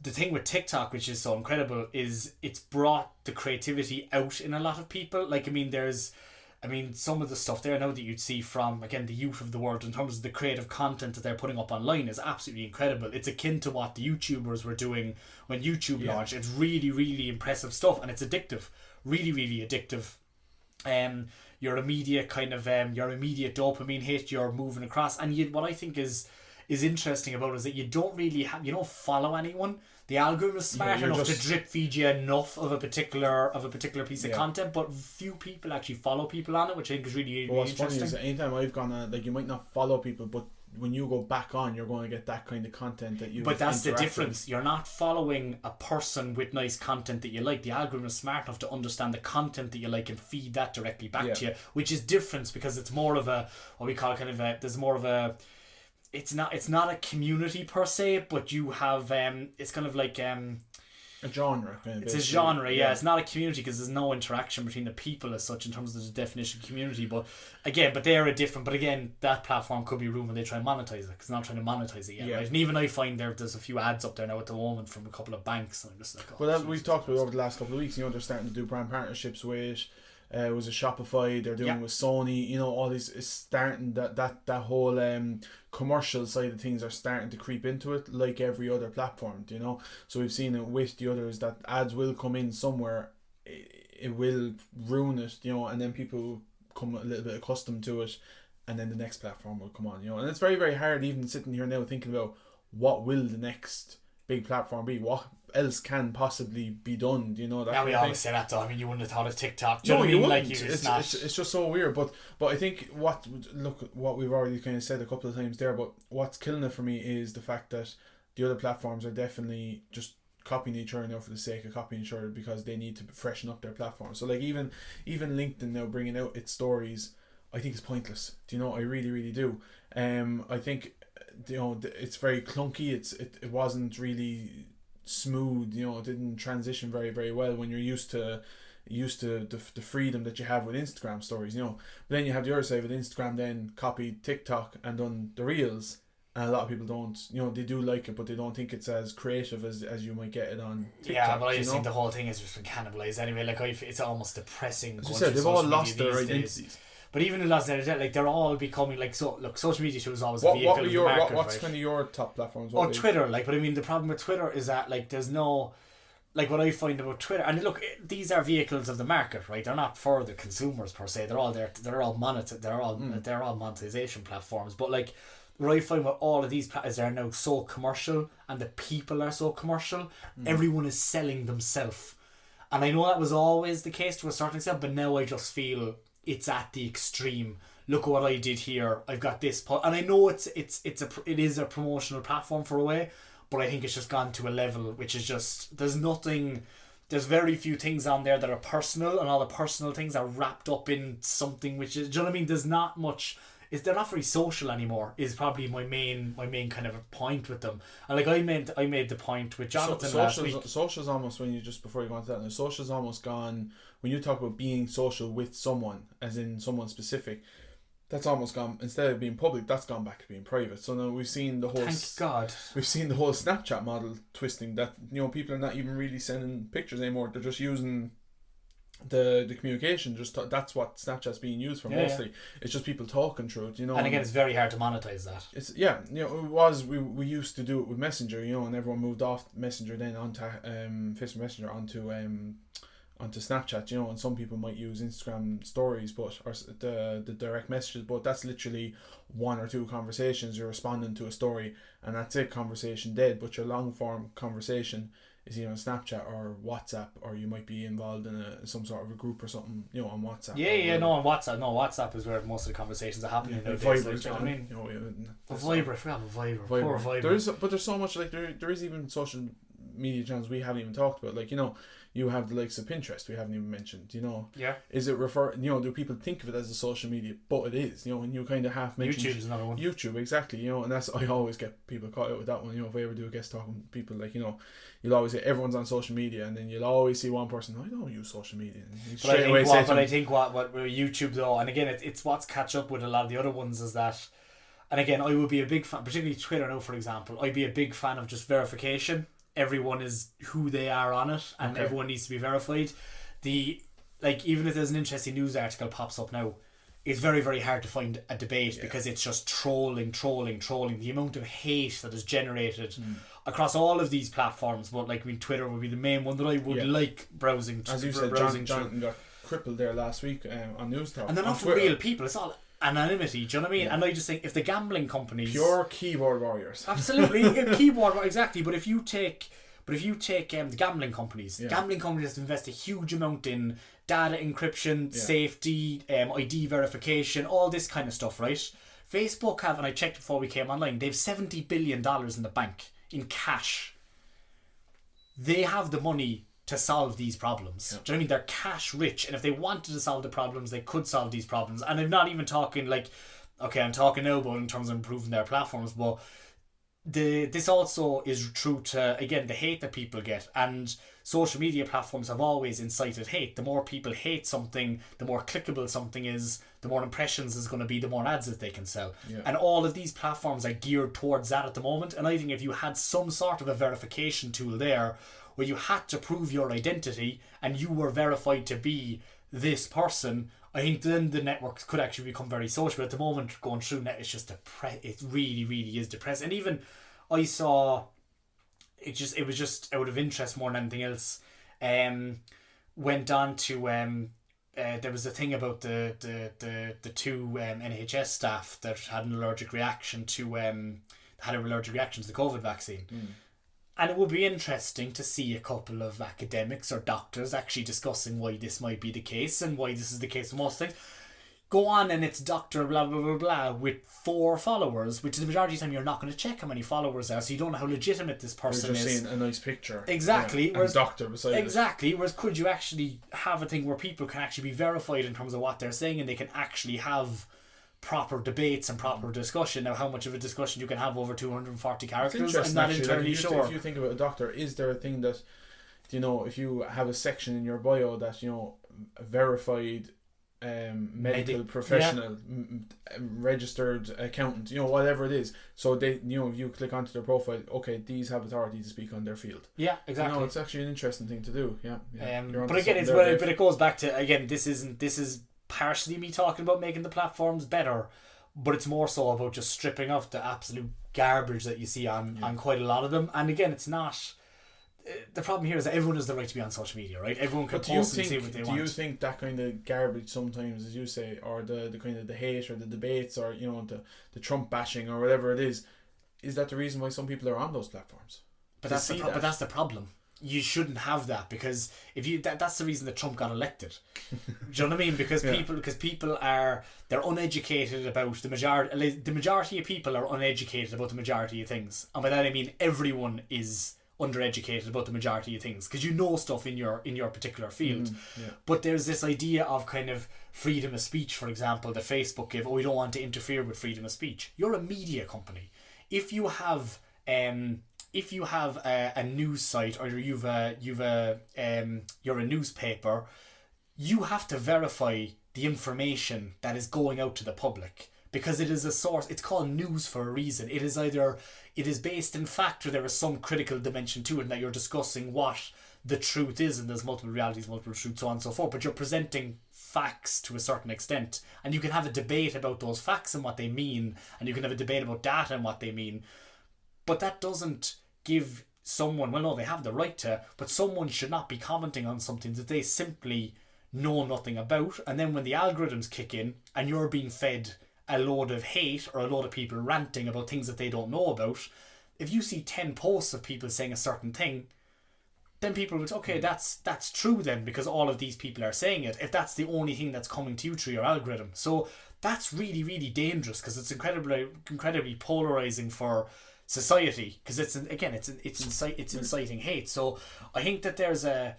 The thing with TikTok, which is so incredible, is it's brought the creativity out in a lot of people. Like, some of the stuff there now that you'd see from, again, the youth of the world in terms of the creative content that they're putting up online is absolutely incredible. It's akin to what the YouTubers were doing when YouTube launched. It's really, really impressive stuff, and it's addictive. Really, really addictive. Your immediate dopamine hit, you're moving across. And what I think is interesting about it is that you don't follow anyone. The algorithm is smart enough to drip feed you enough of a particular piece of content, but few people actually follow people on it, which I think is really, really interesting. What's funny is anytime I've gone on, like, you might not follow people, but when you go back on, you're going to get that kind of content that you. But that's the difference. You're not following a person with nice content that you like. The algorithm is smart enough to understand the content that you like and feed that directly back to you, which is different because it's more of a, what we call kind of a, there's more of a, it's not a community per se, but you have it's kind of like a genre. It's a genre, yeah. It's not a community because there's no interaction between the people as such in terms of the definition of community. But they are different. But again, that platform could be ruined when they try and monetize it because they're not trying to monetize it yet, right? And even I find there's a few ads up there now at the moment from a couple of banks, and I'm just like, well, as we've talked about over the last couple of weeks, they're starting to do brand partnerships with. Was a Shopify, they're doing with Sony, all these is starting that whole commercial side of things are starting to creep into it like every other platform, so we've seen it with the others that ads will come in somewhere, it will ruin it, and then people come a little bit accustomed to it, and then the next platform will come on, and it's very, very hard even sitting here now thinking about what will the next big platform be, what else can possibly be done, that. Yeah, we always say that though. You wouldn't have thought of TikTok. No, you wouldn't. It's just so weird. But I think what we've already kind of said a couple of times there. But what's killing it for me is the fact that the other platforms are definitely just copying each other now for the sake of copying each other because they need to freshen up their platform. So like even LinkedIn now bringing out its stories, I think it's pointless. I really, really do. I think it's very clunky. It wasn't really smooth, it didn't transition very, very well when you're used to the freedom that you have with Instagram stories, but then you have the other side with Instagram then copied TikTok and done the reels, and a lot of people don't, they do like it, but they don't think it's as creative as you might get it on TikTok. Yeah, but I just think the whole thing has just been cannibalized anyway. Like, it's almost depressing. As you said, they've all lost their identities. But even in last night, like, they're all becoming like, so look, social media was always a vehicle of the market. What's kind of your top platforms? Twitter, like, but the problem with Twitter is that, like, there's no, like, what I find about Twitter, and look, these are vehicles of the market, right? They're not for the consumers per se. They're all there. They're all monetization platforms. But like, what I find with all of these is they're now so commercial, and the people are so commercial. Everyone is selling themselves, and I know that was always the case to a certain extent, but now I just feel it's at the extreme. Look at what I did here. I've got this and I know it is a promotional platform for a way, but I think it's just gone to a level which is just, there's very few things on there that are personal, and all the personal things are wrapped up in something which is, do you know what I mean? There's not much, they're not very social anymore, is probably my main kind of point with them. And like I made the point with Jonathan last week. Social's almost, before you go on to that now, social's almost gone, when you talk about being social with someone, as in someone specific, that's almost gone, instead of being public, that's gone back to being private. So now we've seen the whole, thank God, we've seen the whole Snapchat model twisting, that people are not even really sending pictures anymore, they're just using the communication, that's what Snapchat's being used for mostly. It's just people talking through it, and again, it's very hard to monetize that. It's it was, we used to do it with Messenger, and everyone moved off Messenger then onto Facebook Messenger onto Snapchat, and some people might use Instagram stories, or the direct messages, but that's literally 1 or 2 conversations. You're responding to a story, and that's it, conversation dead. But your long form conversation is either on Snapchat or WhatsApp, or you might be involved in some sort of a group or something, on WhatsApp. On WhatsApp. No, WhatsApp is where most of the conversations are happening nowadays. Viber, like, do you know what I mean? Viber, I forgot about Viber. Poor Viber. There's so much, like there is even social media channels we haven't even talked about, like, you have the likes of Pinterest we haven't even mentioned, Yeah. Is it do people think of it as a social media? But it is, and you kind of half mentioned YouTube's another one. YouTube, exactly, and that's, I always get people caught out with that one, if I ever do a guest talking people, like, you'll always say everyone's on social media, and then you'll always see one person, I don't use social media, and I think what YouTube though, and again it's what's catch up with a lot of the other ones is that, and again I would be a big fan, particularly Twitter now for example, I'd be a big fan of just verification. Everyone is who they are on it, and everyone needs to be verified. Even if there's an interesting news article pops up now, it's very, very hard to find a debate because it's just trolling. The amount of hate that is generated across all of these platforms, but Twitter would be the main one that I would like browsing. As you said, Jonathan got crippled there last week on News Talk. And they're not real people. It's all anonymity, do you know what I mean? Yeah. And I just think if the gambling companies, pure keyboard warriors, absolutely exactly. But if you take the gambling companies, gambling companies have to invest a huge amount in data encryption, safety, ID verification, all this kind of stuff, right? Facebook have, and I checked before we came online, they have $70 billion in the bank in cash. They have the money to solve these problems. Do you know what I mean? They're cash rich, and if they wanted to solve the problems, they could solve these problems. And I'm not even talking I'm talking now about in terms of improving their platforms, but this also is true to, again, the hate that people get. And social media platforms have always incited hate. The more people hate something, the more clickable something is, the more impressions is going to be, the more ads that they can sell. And all of these platforms are geared towards that at the moment. And I think if you had some sort of a verification tool there where you had to prove your identity and you were verified to be this person, I think then the networks could actually become very social. But at the moment, going through net, it's just it really, really is depressing. And even I saw it was just out of interest more than anything else. Went on to there was a thing about the 2 NHS staff that had an allergic reaction to the COVID vaccine. And it would be interesting to see a couple of academics or doctors actually discussing why this might be the case and why this is the case with most things. Go on and it's Dr. blah blah blah blah with 4 followers, which is the majority of the time you're not going to check how many followers there are, so you don't know how legitimate this person is. You're just seeing a nice picture. Exactly. Whereas, and doctor beside exactly. Whereas could you actually have a thing where people can actually be verified in terms of what they're saying, and they can actually have proper debates and proper discussion? Now, how much of a discussion you can have over 240 characters, I'm not entirely sure. If you think about a doctor, is there a thing that, if you have a section in your bio that, verified medical professional, registered accountant, whatever it is, so they, if you click onto their profile, okay, these have authority to speak on their field. Yeah, exactly. It's actually an interesting thing to do. But again, but it goes back to, again, this is partially me talking about making the platforms better, but it's more so about just stripping off the absolute garbage that you see on quite a lot of them. And again, it's not, the problem here is that everyone has the right to be on social media, right? Everyone can post and say what they want. Do you think that kind of garbage sometimes, as you say, or the kind of the hate or the debates, or the Trump bashing or whatever it is that the reason why some people are on those platforms? But that's the problem. You shouldn't have that, because if you that's the reason that Trump got elected. Do you know what I mean? Because people they're uneducated about the majority. The majority of people are uneducated about the majority of things, and by that I mean everyone is undereducated about the majority of things, because stuff in your particular field. But there's this idea of kind of freedom of speech, for example, that Facebook give. We don't want to interfere with freedom of speech. You're a media company. If you have a news site, or you're a newspaper, you have to verify the information that is going out to the public, because it is a source. It's called news for a reason. It is based in fact, or there is some critical dimension to it, and that you're discussing what the truth is, and there's multiple realities, multiple truths, so on and so forth, but you're presenting facts to a certain extent, and you can have a debate about those facts and what they mean, and you can have a debate about data and what they mean, but that doesn't give someone, well, no, they have the right to, but someone should not be commenting on something that they simply know nothing about. And then when the algorithms kick in and you're being fed a load of hate or a load of people ranting about things that they don't know about, if you see 10 posts of people saying a certain thing, then people will say, okay, that's true then, because all of these people are saying it, if that's the only thing that's coming to you through your algorithm. So that's really, really dangerous, because it's incredibly polarizing for society, because it's inciting hate. So I think that there is a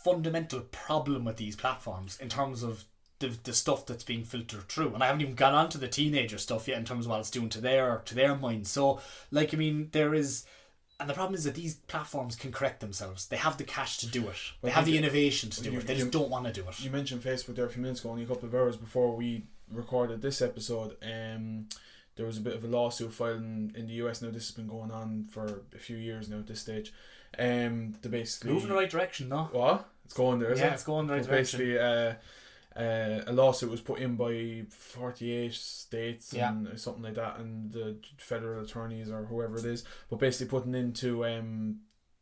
fundamental problem with these platforms in terms of the stuff that's being filtered through, and I haven't even gone on to the teenager stuff yet in terms of what it's doing to their minds. So like, I mean, there is. And the problem is that these platforms can correct themselves. They have the cash to do it. They have the innovation to do it. They just don't want to do it. You mentioned Facebook there a few minutes ago, only a couple of hours before we recorded this episode. There was a bit of a lawsuit filed in the US. Now this has been going on for a few years now at this stage. They basically moving in the right direction, no? What? It's going there, isn't it? Yeah, it's going in the right direction. Basically, a lawsuit was put in by 48 states and something like that, and the federal attorneys or whoever it is, but basically putting into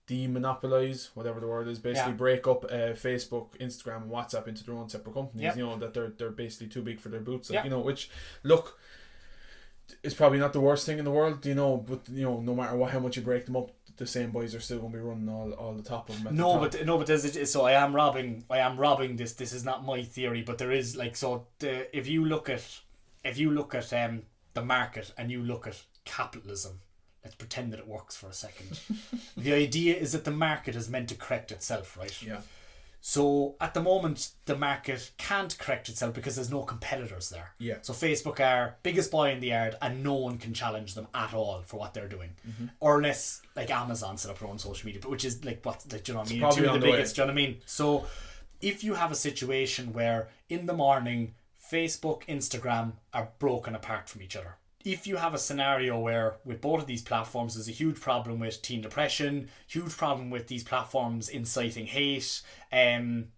demonopolize, whatever the word is, basically break up Facebook, Instagram and WhatsApp into their own separate companies. You know, that they're basically too big for their boots, like, you know, which, look, it's probably not the worst thing in the world, you know, but you know, no matter how much you break them up, the same boys are still going to be running all the top of them. But there's so I am robbing this. This is not my theory, but there is, like, so if you look at the market and you look at capitalism, let's pretend that it works for a second. The idea is that the market is meant to correct itself, right? Yeah. So at the moment, the market can't correct itself because there's no competitors there. Yeah. So Facebook are biggest boy in the yard, and no one can challenge them at all for what they're doing, or unless like Amazon set up their own social media, but which is like what, like, do you know what I mean? Two of the biggest. Do you know what I mean? So if you have a situation where in the morning Facebook, Instagram are broken apart from each other. If you have a scenario where with both of these platforms there's a huge problem with teen depression, huge problem with these platforms inciting hate, and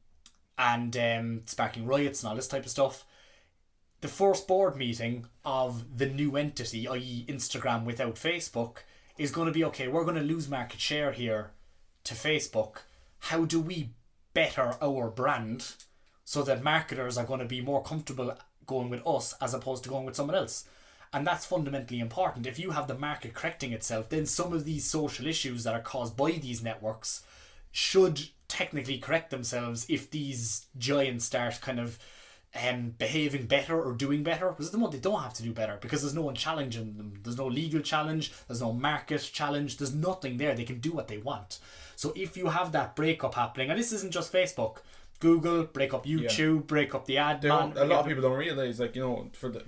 sparking riots and all this type of stuff, the first board meeting of the new entity, i.e. Instagram without Facebook, is going to be, okay, we're going to lose market share here to Facebook. How do we better our brand so that marketers are going to be more comfortable going with us as opposed to going with someone else? And that's fundamentally important. If you have the market correcting itself, then some of these social issues that are caused by these networks should technically correct themselves if these giants start kind of behaving better or doing better. Because at the moment they don't have to do better, because there's no one challenging them. There's no legal challenge, there's no market challenge, there's nothing there. They can do what they want. So if you have that breakup happening, and this isn't just Facebook, Google, break up YouTube, break up the ad man. A lot of people don't realise, like, you know, for the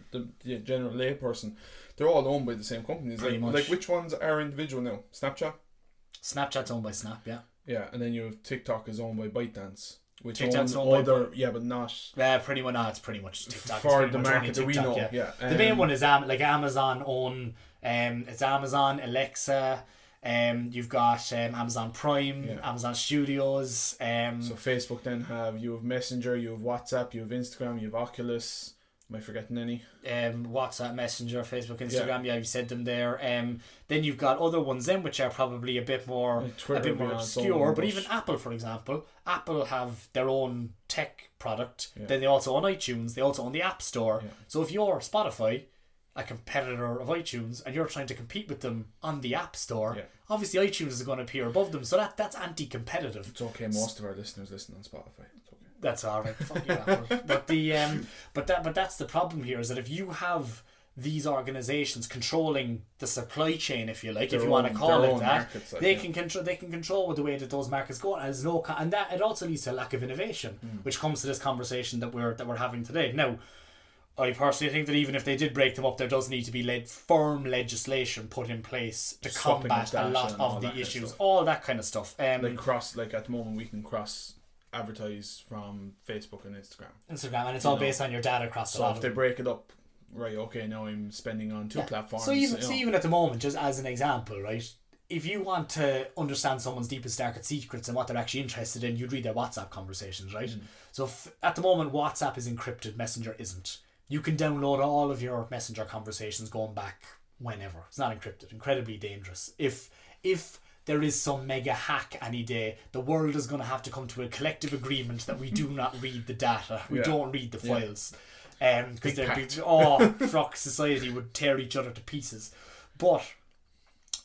general layperson, they're all owned by the same companies. Like which ones are individual now? Snapchat's owned by Snap, yeah. Yeah, and then you have TikTok is owned by ByteDance. Which TikTok's owned other, but not. Pretty much, no, it's pretty much TikTok. For the market that we know, the main one is like Amazon own, it's Amazon, Alexa. You've got Amazon Prime, Amazon Studios. So Facebook then you have Messenger, you have WhatsApp, you have Instagram, you have Oculus. Am I forgetting any? WhatsApp, Messenger, Facebook, Instagram. Yeah, you said them there. Then you've got other ones then which are probably a bit more obscure. But even Apple, for example, Apple have their own tech product. Yeah. Then they also own iTunes. They also own the App Store. Yeah. So if you're Spotify, a competitor of iTunes, and you're trying to compete with them on the App Store, obviously iTunes is going to appear above them, so that's anti-competitive. It's okay, most of our listeners listen on Spotify. It's okay. That's alright. Fuck you, Apple. But that's the problem here, is that if you have these organizations controlling the supply chain, if you like, if you want to call it that, they can control the way that those markets go, and that it also leads to a lack of innovation, which comes to this conversation that we're having today. Now, I personally think that even if they did break them up, there does need to be firm legislation put in place to combat a lot of the issues, all that kind of stuff. Like at the moment we can cross advertise from Facebook and Instagram, and it's all based on your data across. So if they break it up, right? Okay, now I'm spending on two platforms. So even at the moment, just as an example, right? If you want to understand someone's deepest, darkest secrets and what they're actually interested in, you'd read their WhatsApp conversations, right? So at the moment, WhatsApp is encrypted, Messenger isn't. You can download all of your Messenger conversations going back whenever. It's not encrypted. Incredibly dangerous. If if there is some mega hack any day, the world is going to have to come to a collective agreement that we do not read the data. We don't read the files. Because fuck, society would tear each other to pieces. But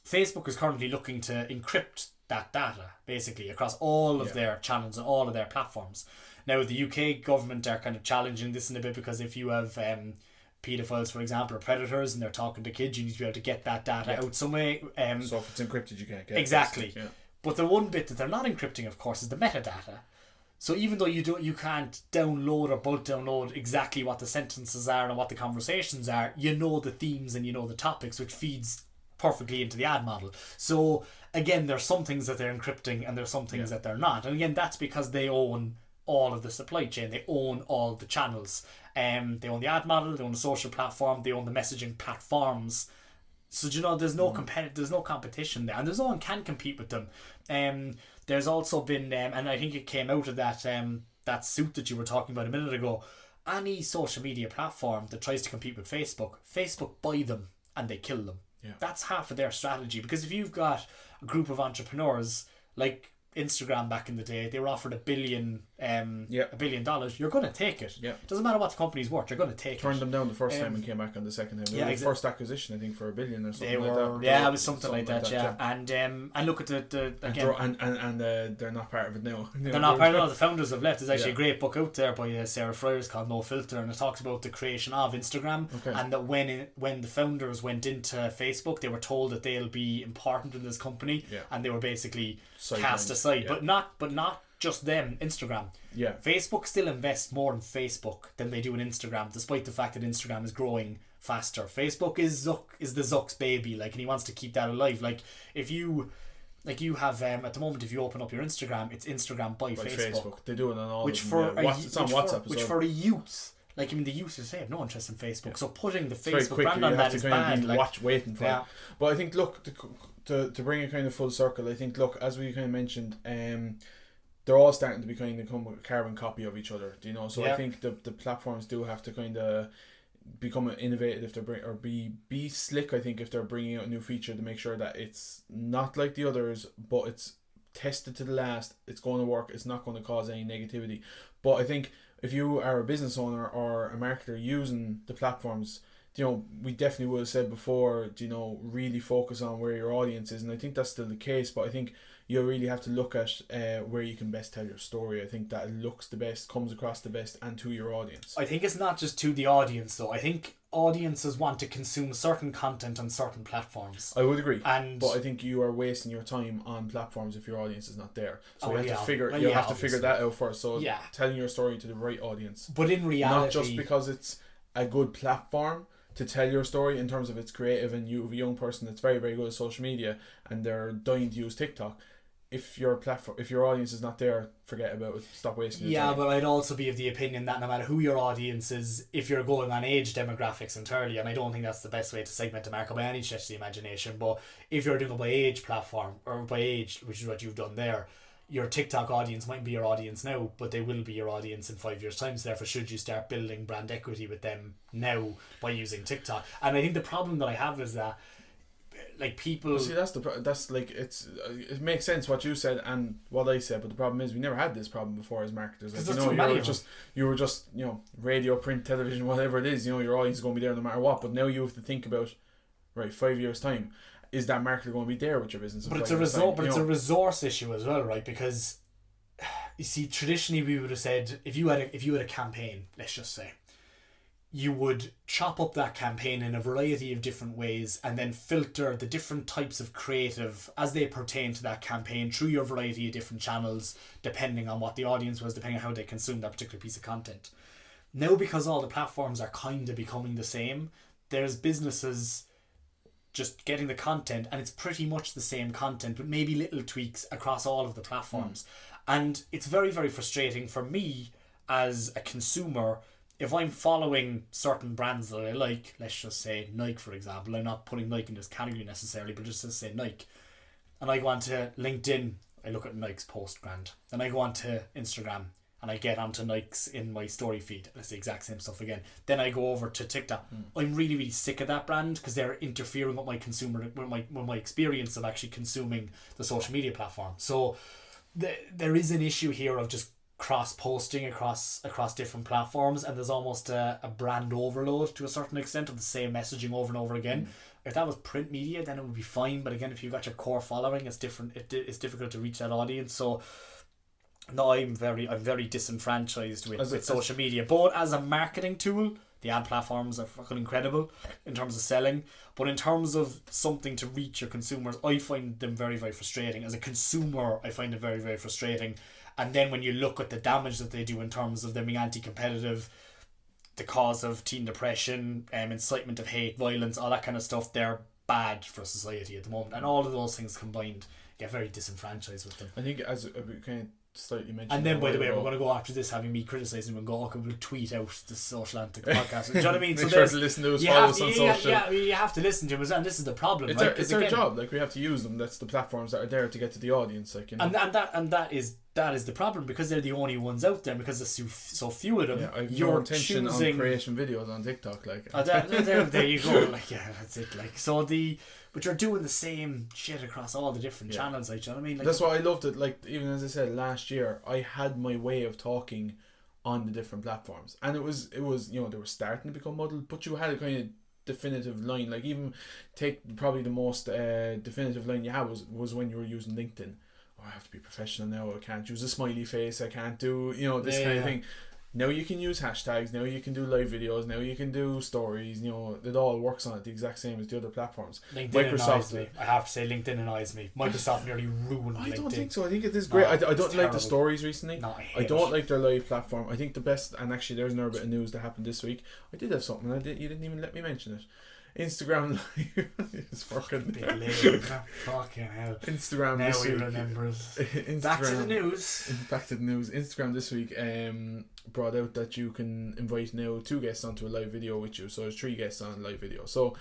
Facebook is currently looking to encrypt that data, basically, across all of their channels and all of their platforms. Now, the UK government are kind of challenging this in a bit, because if you have paedophiles, for example, or predators, and they're talking to kids, you need to be able to get that data out some way. So if it's encrypted, you can't get it. Exactly. But the one bit that they're not encrypting, of course, is the metadata. So even though you can't download or bulk download exactly what the sentences are and what the conversations are, you know the themes and you know the topics, which feeds perfectly into the ad model. So again, there's some things that they're encrypting and there's some things that they're not. And again, that's because they own all of the supply chain. They own all the channels. They own the ad model, they own the social platform, they own the messaging platforms. So there's no there's no competition there, and there's no one can compete with them. There's also been, and I think it came out of that suit that you were talking about a minute ago. Any social media platform that tries to compete with Facebook buy them and they kill them. Yeah. That's half of their strategy, because if you've got a group of entrepreneurs like Instagram back in the day, they were offered $1 billion, $1 billion. You're going to take it. Yeah. Doesn't matter what the company's worth. You're going to take it. Turned them down the first time and came back on the second time. The first acquisition, I think, for $1 billion or something like that. Yeah, it was something like that. Yeah. And look at the again. And they're not part of it now. They're not part of it. The founders have left. There's actually a great book out there by Sarah Friars called No Filter, and it talks about the creation of Instagram, and that when the founders went into Facebook, they were told that they'll be important in this company, and they were basically cast aside. But not just them. Instagram. Yeah. Facebook still invests more in Facebook than they do in Instagram, despite the fact that Instagram is growing faster. Facebook is the Zuck's baby, and he wants to keep that alive. If you have at the moment, if you open up your Instagram, it's Instagram by Facebook. They do it on all. It's on WhatsApp. Which for a youth, the youth have no interest in Facebook. Yeah. So putting the Facebook brand on that is bad. Waiting for it. But I think, look, to bring it kind of full circle, I think, look, as we kind of mentioned, they're all starting to be kind of come a carbon copy of each other. So I think the platforms do have to kind of become innovative if they're be slick. I think if they're bringing out a new feature, to make sure that it's not like the others, but it's tested to the last. It's going to work. It's not going to cause any negativity. But I think if you are a business owner or a marketer using the platforms, we definitely would have said before, really focus on where your audience is, and I think that's still the case. But I think you really have to look at where you can best tell your story. I think that it looks the best, comes across the best, and to your audience. I think it's not just to the audience, though. I think audiences want to consume certain content on certain platforms. I would agree, but I think you are wasting your time on platforms if your audience is not there. So you have to figure that out first. So telling your story to the right audience. But in reality, not just because it's a good platform to tell your story in terms of it's creative, and you have a young person that's very, very good at social media and they're dying to use TikTok. If your audience is not there, forget about it. Stop wasting your time. Yeah, but I'd also be of the opinion that no matter who your audience is, if you're going on age demographics entirely, and I don't think that's the best way to segment a market by any stretch of the imagination, but if you're doing it by age platform, or by age, which is what you've done there, your TikTok audience might be your audience now, but they will be your audience in 5 years' time. So therefore, should you start building brand equity with them now by using TikTok? And I think the problem that I have is that, people see, it makes sense what you said and what I said, but the problem is we never had this problem before as marketers. You were just radio, print, television, whatever it is. Your audience is going to be there no matter what. But now you have to think about 5 years' time. Is that marketer going to be there with your business? But it's a resource issue as well, right? Because you see, traditionally we would have said if you had a campaign, let's just say, you would chop up that campaign in a variety of different ways and then filter the different types of creative as they pertain to that campaign through your variety of different channels, depending on what the audience was, depending on how they consumed that particular piece of content. Now, because all the platforms are kind of becoming the same, there's businesses just getting the content, and it's pretty much the same content, but maybe little tweaks across all of the platforms. And it's very, very frustrating for me as a consumer. If I'm following certain brands that I like, let's just say Nike, for example, I'm not putting Nike in this category necessarily, but just to say Nike, and I go on to LinkedIn, I look at Nike's post brand, then I go on to Instagram, and I get onto Nikes in my story feed, and it's the exact same stuff again. Then I go over to TikTok. I'm really, really sick of that brand because they're interfering with my with my experience of actually consuming the social media platform. So there is an issue here of just cross posting across different platforms, and there's almost a brand overload to a certain extent of the same messaging over and over again. If that was print media, then it would be fine, but again, if you've got your core following, it's different. It's difficult to reach that audience. So no, I'm very disenfranchised with social media, both as a marketing tool. The ad platforms are fucking incredible in terms of selling, but in terms of something to reach your consumers, I find them very, very frustrating. As a consumer, I find it very, very frustrating. And then when you look at the damage that they do in terms of them being anti-competitive, the cause of teen depression, incitement of hate, violence, all that kind of stuff, they're bad for society at the moment. And all of those things combined get very disenfranchised with them. I think as we kind of slightly mentioned. And then, by the way, we're going to go after this having me criticising him and go, we'll tweet out the Social Antics podcast. Do you know what I mean? Make sure to listen to us, follow us on social. Yeah, you have to listen to us, and this is the problem. It's our job. Like, we have to use them. That's the platforms that are there to get to the audience. Like, you know. And that is the problem, because they're the only ones out there, because there's so few of them. Yeah, I've no intention on creating videos on TikTok. Like, there you go. Like, yeah, that's it. Like, but you're doing the same shit across all the different channels. Like, do you know what I mean? Like, that's why I loved it. Like, even as I said last year, I had my way of talking on the different platforms, and it was they were starting to become muddled, but you had a kind of definitive line. Like, even take probably the most definitive line you had was when you were using LinkedIn. Oh, I have to be professional now. I can't use a smiley face. I can't do this kind of thing. Now you can use hashtags. Now you can do live videos. Now you can do stories. It all works on it the exact same as the other platforms. LinkedIn annoys me. I have to say, LinkedIn annoys me. Microsoft nearly ruined LinkedIn. I don't think so. I think it is great. I don't like the stories recently. No, I don't like their live platform. I think the best, and actually there's another bit of news that happened this week. I did have something. You didn't even let me mention it. Instagram Live is fucking fucking hell. Instagram now this we week. remember it. Back to the news. Back to the news. Instagram this week brought out that you can invite now 2 guests onto a live video with you. So there's 3 guests on a live video. So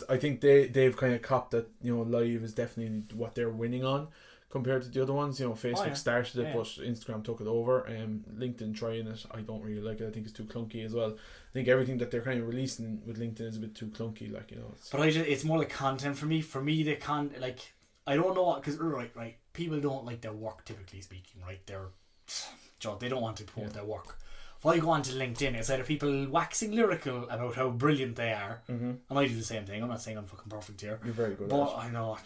I think they've kind of copped that live is definitely what they're winning on compared to the other ones. Facebook started it, but Instagram took it over. LinkedIn trying it, I don't really like it. I think it's too clunky as well. I think everything that they're kind of releasing with LinkedIn is a bit too clunky. Like, but it's more like content for me. For me, they can't, like, I don't know, because right, people don't like their work, typically speaking. Right, they don't want to promote their work. If I go onto LinkedIn, it's either people waxing lyrical about how brilliant they are, and I do the same thing. I'm not saying I'm fucking perfect here. You're very good. But I know.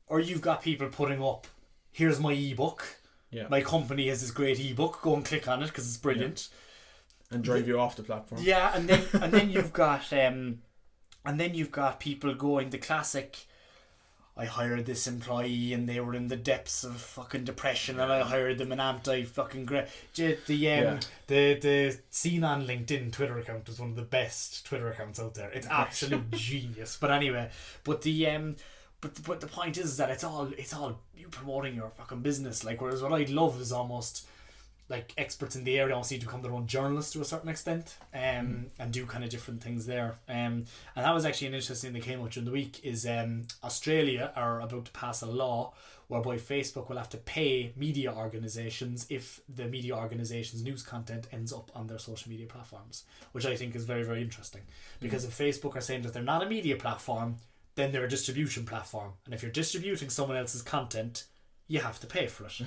Or you've got people putting up, here's my ebook. Yeah. My company has this great ebook. Go and click on it because it's brilliant. Yeah. And drive you off the platform. Yeah, and then you've got people going the classic. I hired this employee and they were in the depths of fucking depression, and I hired them an anti-fucking the Seen on LinkedIn Twitter account is one of the best Twitter accounts out there. It's absolute genius. But anyway, but the point is that it's all you promoting your fucking business. Like, whereas what I'd love is almost like experts in the area almost need to become their own journalists to a certain extent, and do kind of different things there. And that was actually an interesting thing that came out during the week is Australia are about to pass a law whereby Facebook will have to pay media organisations if the media organisation's news content ends up on their social media platforms, which I think is very, very interesting. Because if Facebook are saying that they're not a media platform, then they're a distribution platform. And if you're distributing someone else's content, you have to pay for it.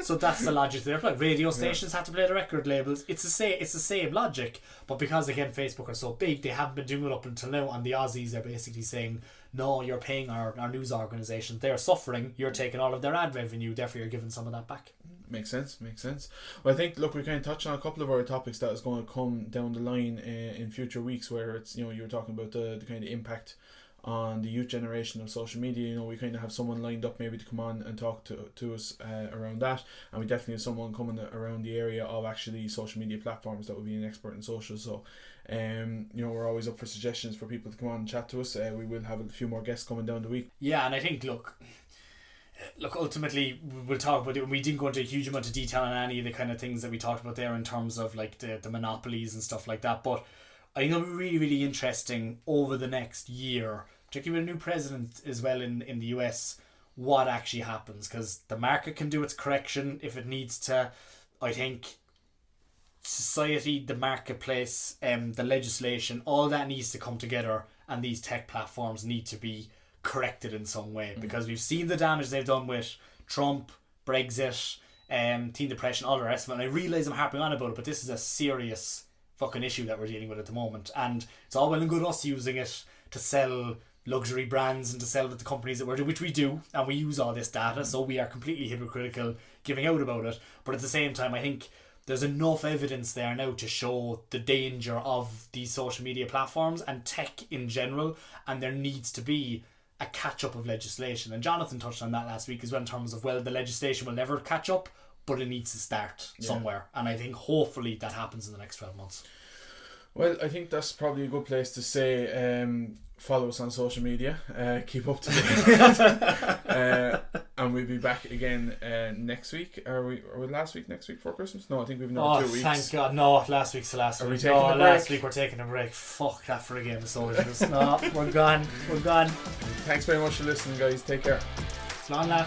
So that's the logic they're applying. Radio stations have to play the record labels. It's the same logic, but because again Facebook are so big, they haven't been doing it up until now. And the Aussies are basically saying, no, you're paying our news organisations. They're suffering. You're taking all of their ad revenue. Therefore, you're giving some of that back. Makes sense. Well, I think, look, we kind of touched on a couple of our topics that is going to come down the line in future weeks, where it's, you were talking about the kind of impact on the youth generation of social media. We kind of have someone lined up maybe to come on and talk to us around that, and we definitely have someone coming around the area of actually social media platforms that would be an expert in social. So we're always up for suggestions for people to come on and chat to us. We will have a few more guests coming down the week. Yeah, and I think look ultimately we'll talk about it. We didn't go into a huge amount of detail on any of the kind of things that we talked about there in terms of like the monopolies and stuff like that, but I think it'll be really, really interesting over the next year, particularly with a new president as well in the US, what actually happens, because the market can do its correction if it needs to. I think society, the marketplace, the legislation, all that needs to come together, and these tech platforms need to be corrected in some way, because we've seen the damage they've done with Trump, Brexit, teen depression, all the rest of it. And I realise I'm harping on about it, but this is a serious fucking issue that we're dealing with at the moment, and it's all well and good us using it to sell luxury brands and to sell to the companies that we're doing, which we do, and we use all this data, so we are completely hypocritical giving out about it. But at the same time, I think there's enough evidence there now to show the danger of these social media platforms and tech in general, and there needs to be a catch-up of legislation. And Jonathan touched on that last week as well, in terms of, well, the legislation will never catch up, but it needs to start somewhere. And I think hopefully that happens in the next 12 months. Well, I think that's probably a good place to say follow us on social media, keep up to date, and we'll be back again next week. Are we last week, next week for Christmas? No, I think we've another 2 weeks. Thank God. No, last week's the last week. Are we taking a break? Last week we're taking a break. Fuck that for a game of soldiers. No, we're gone. Thanks very much for listening, guys. Take care. It's long, lad.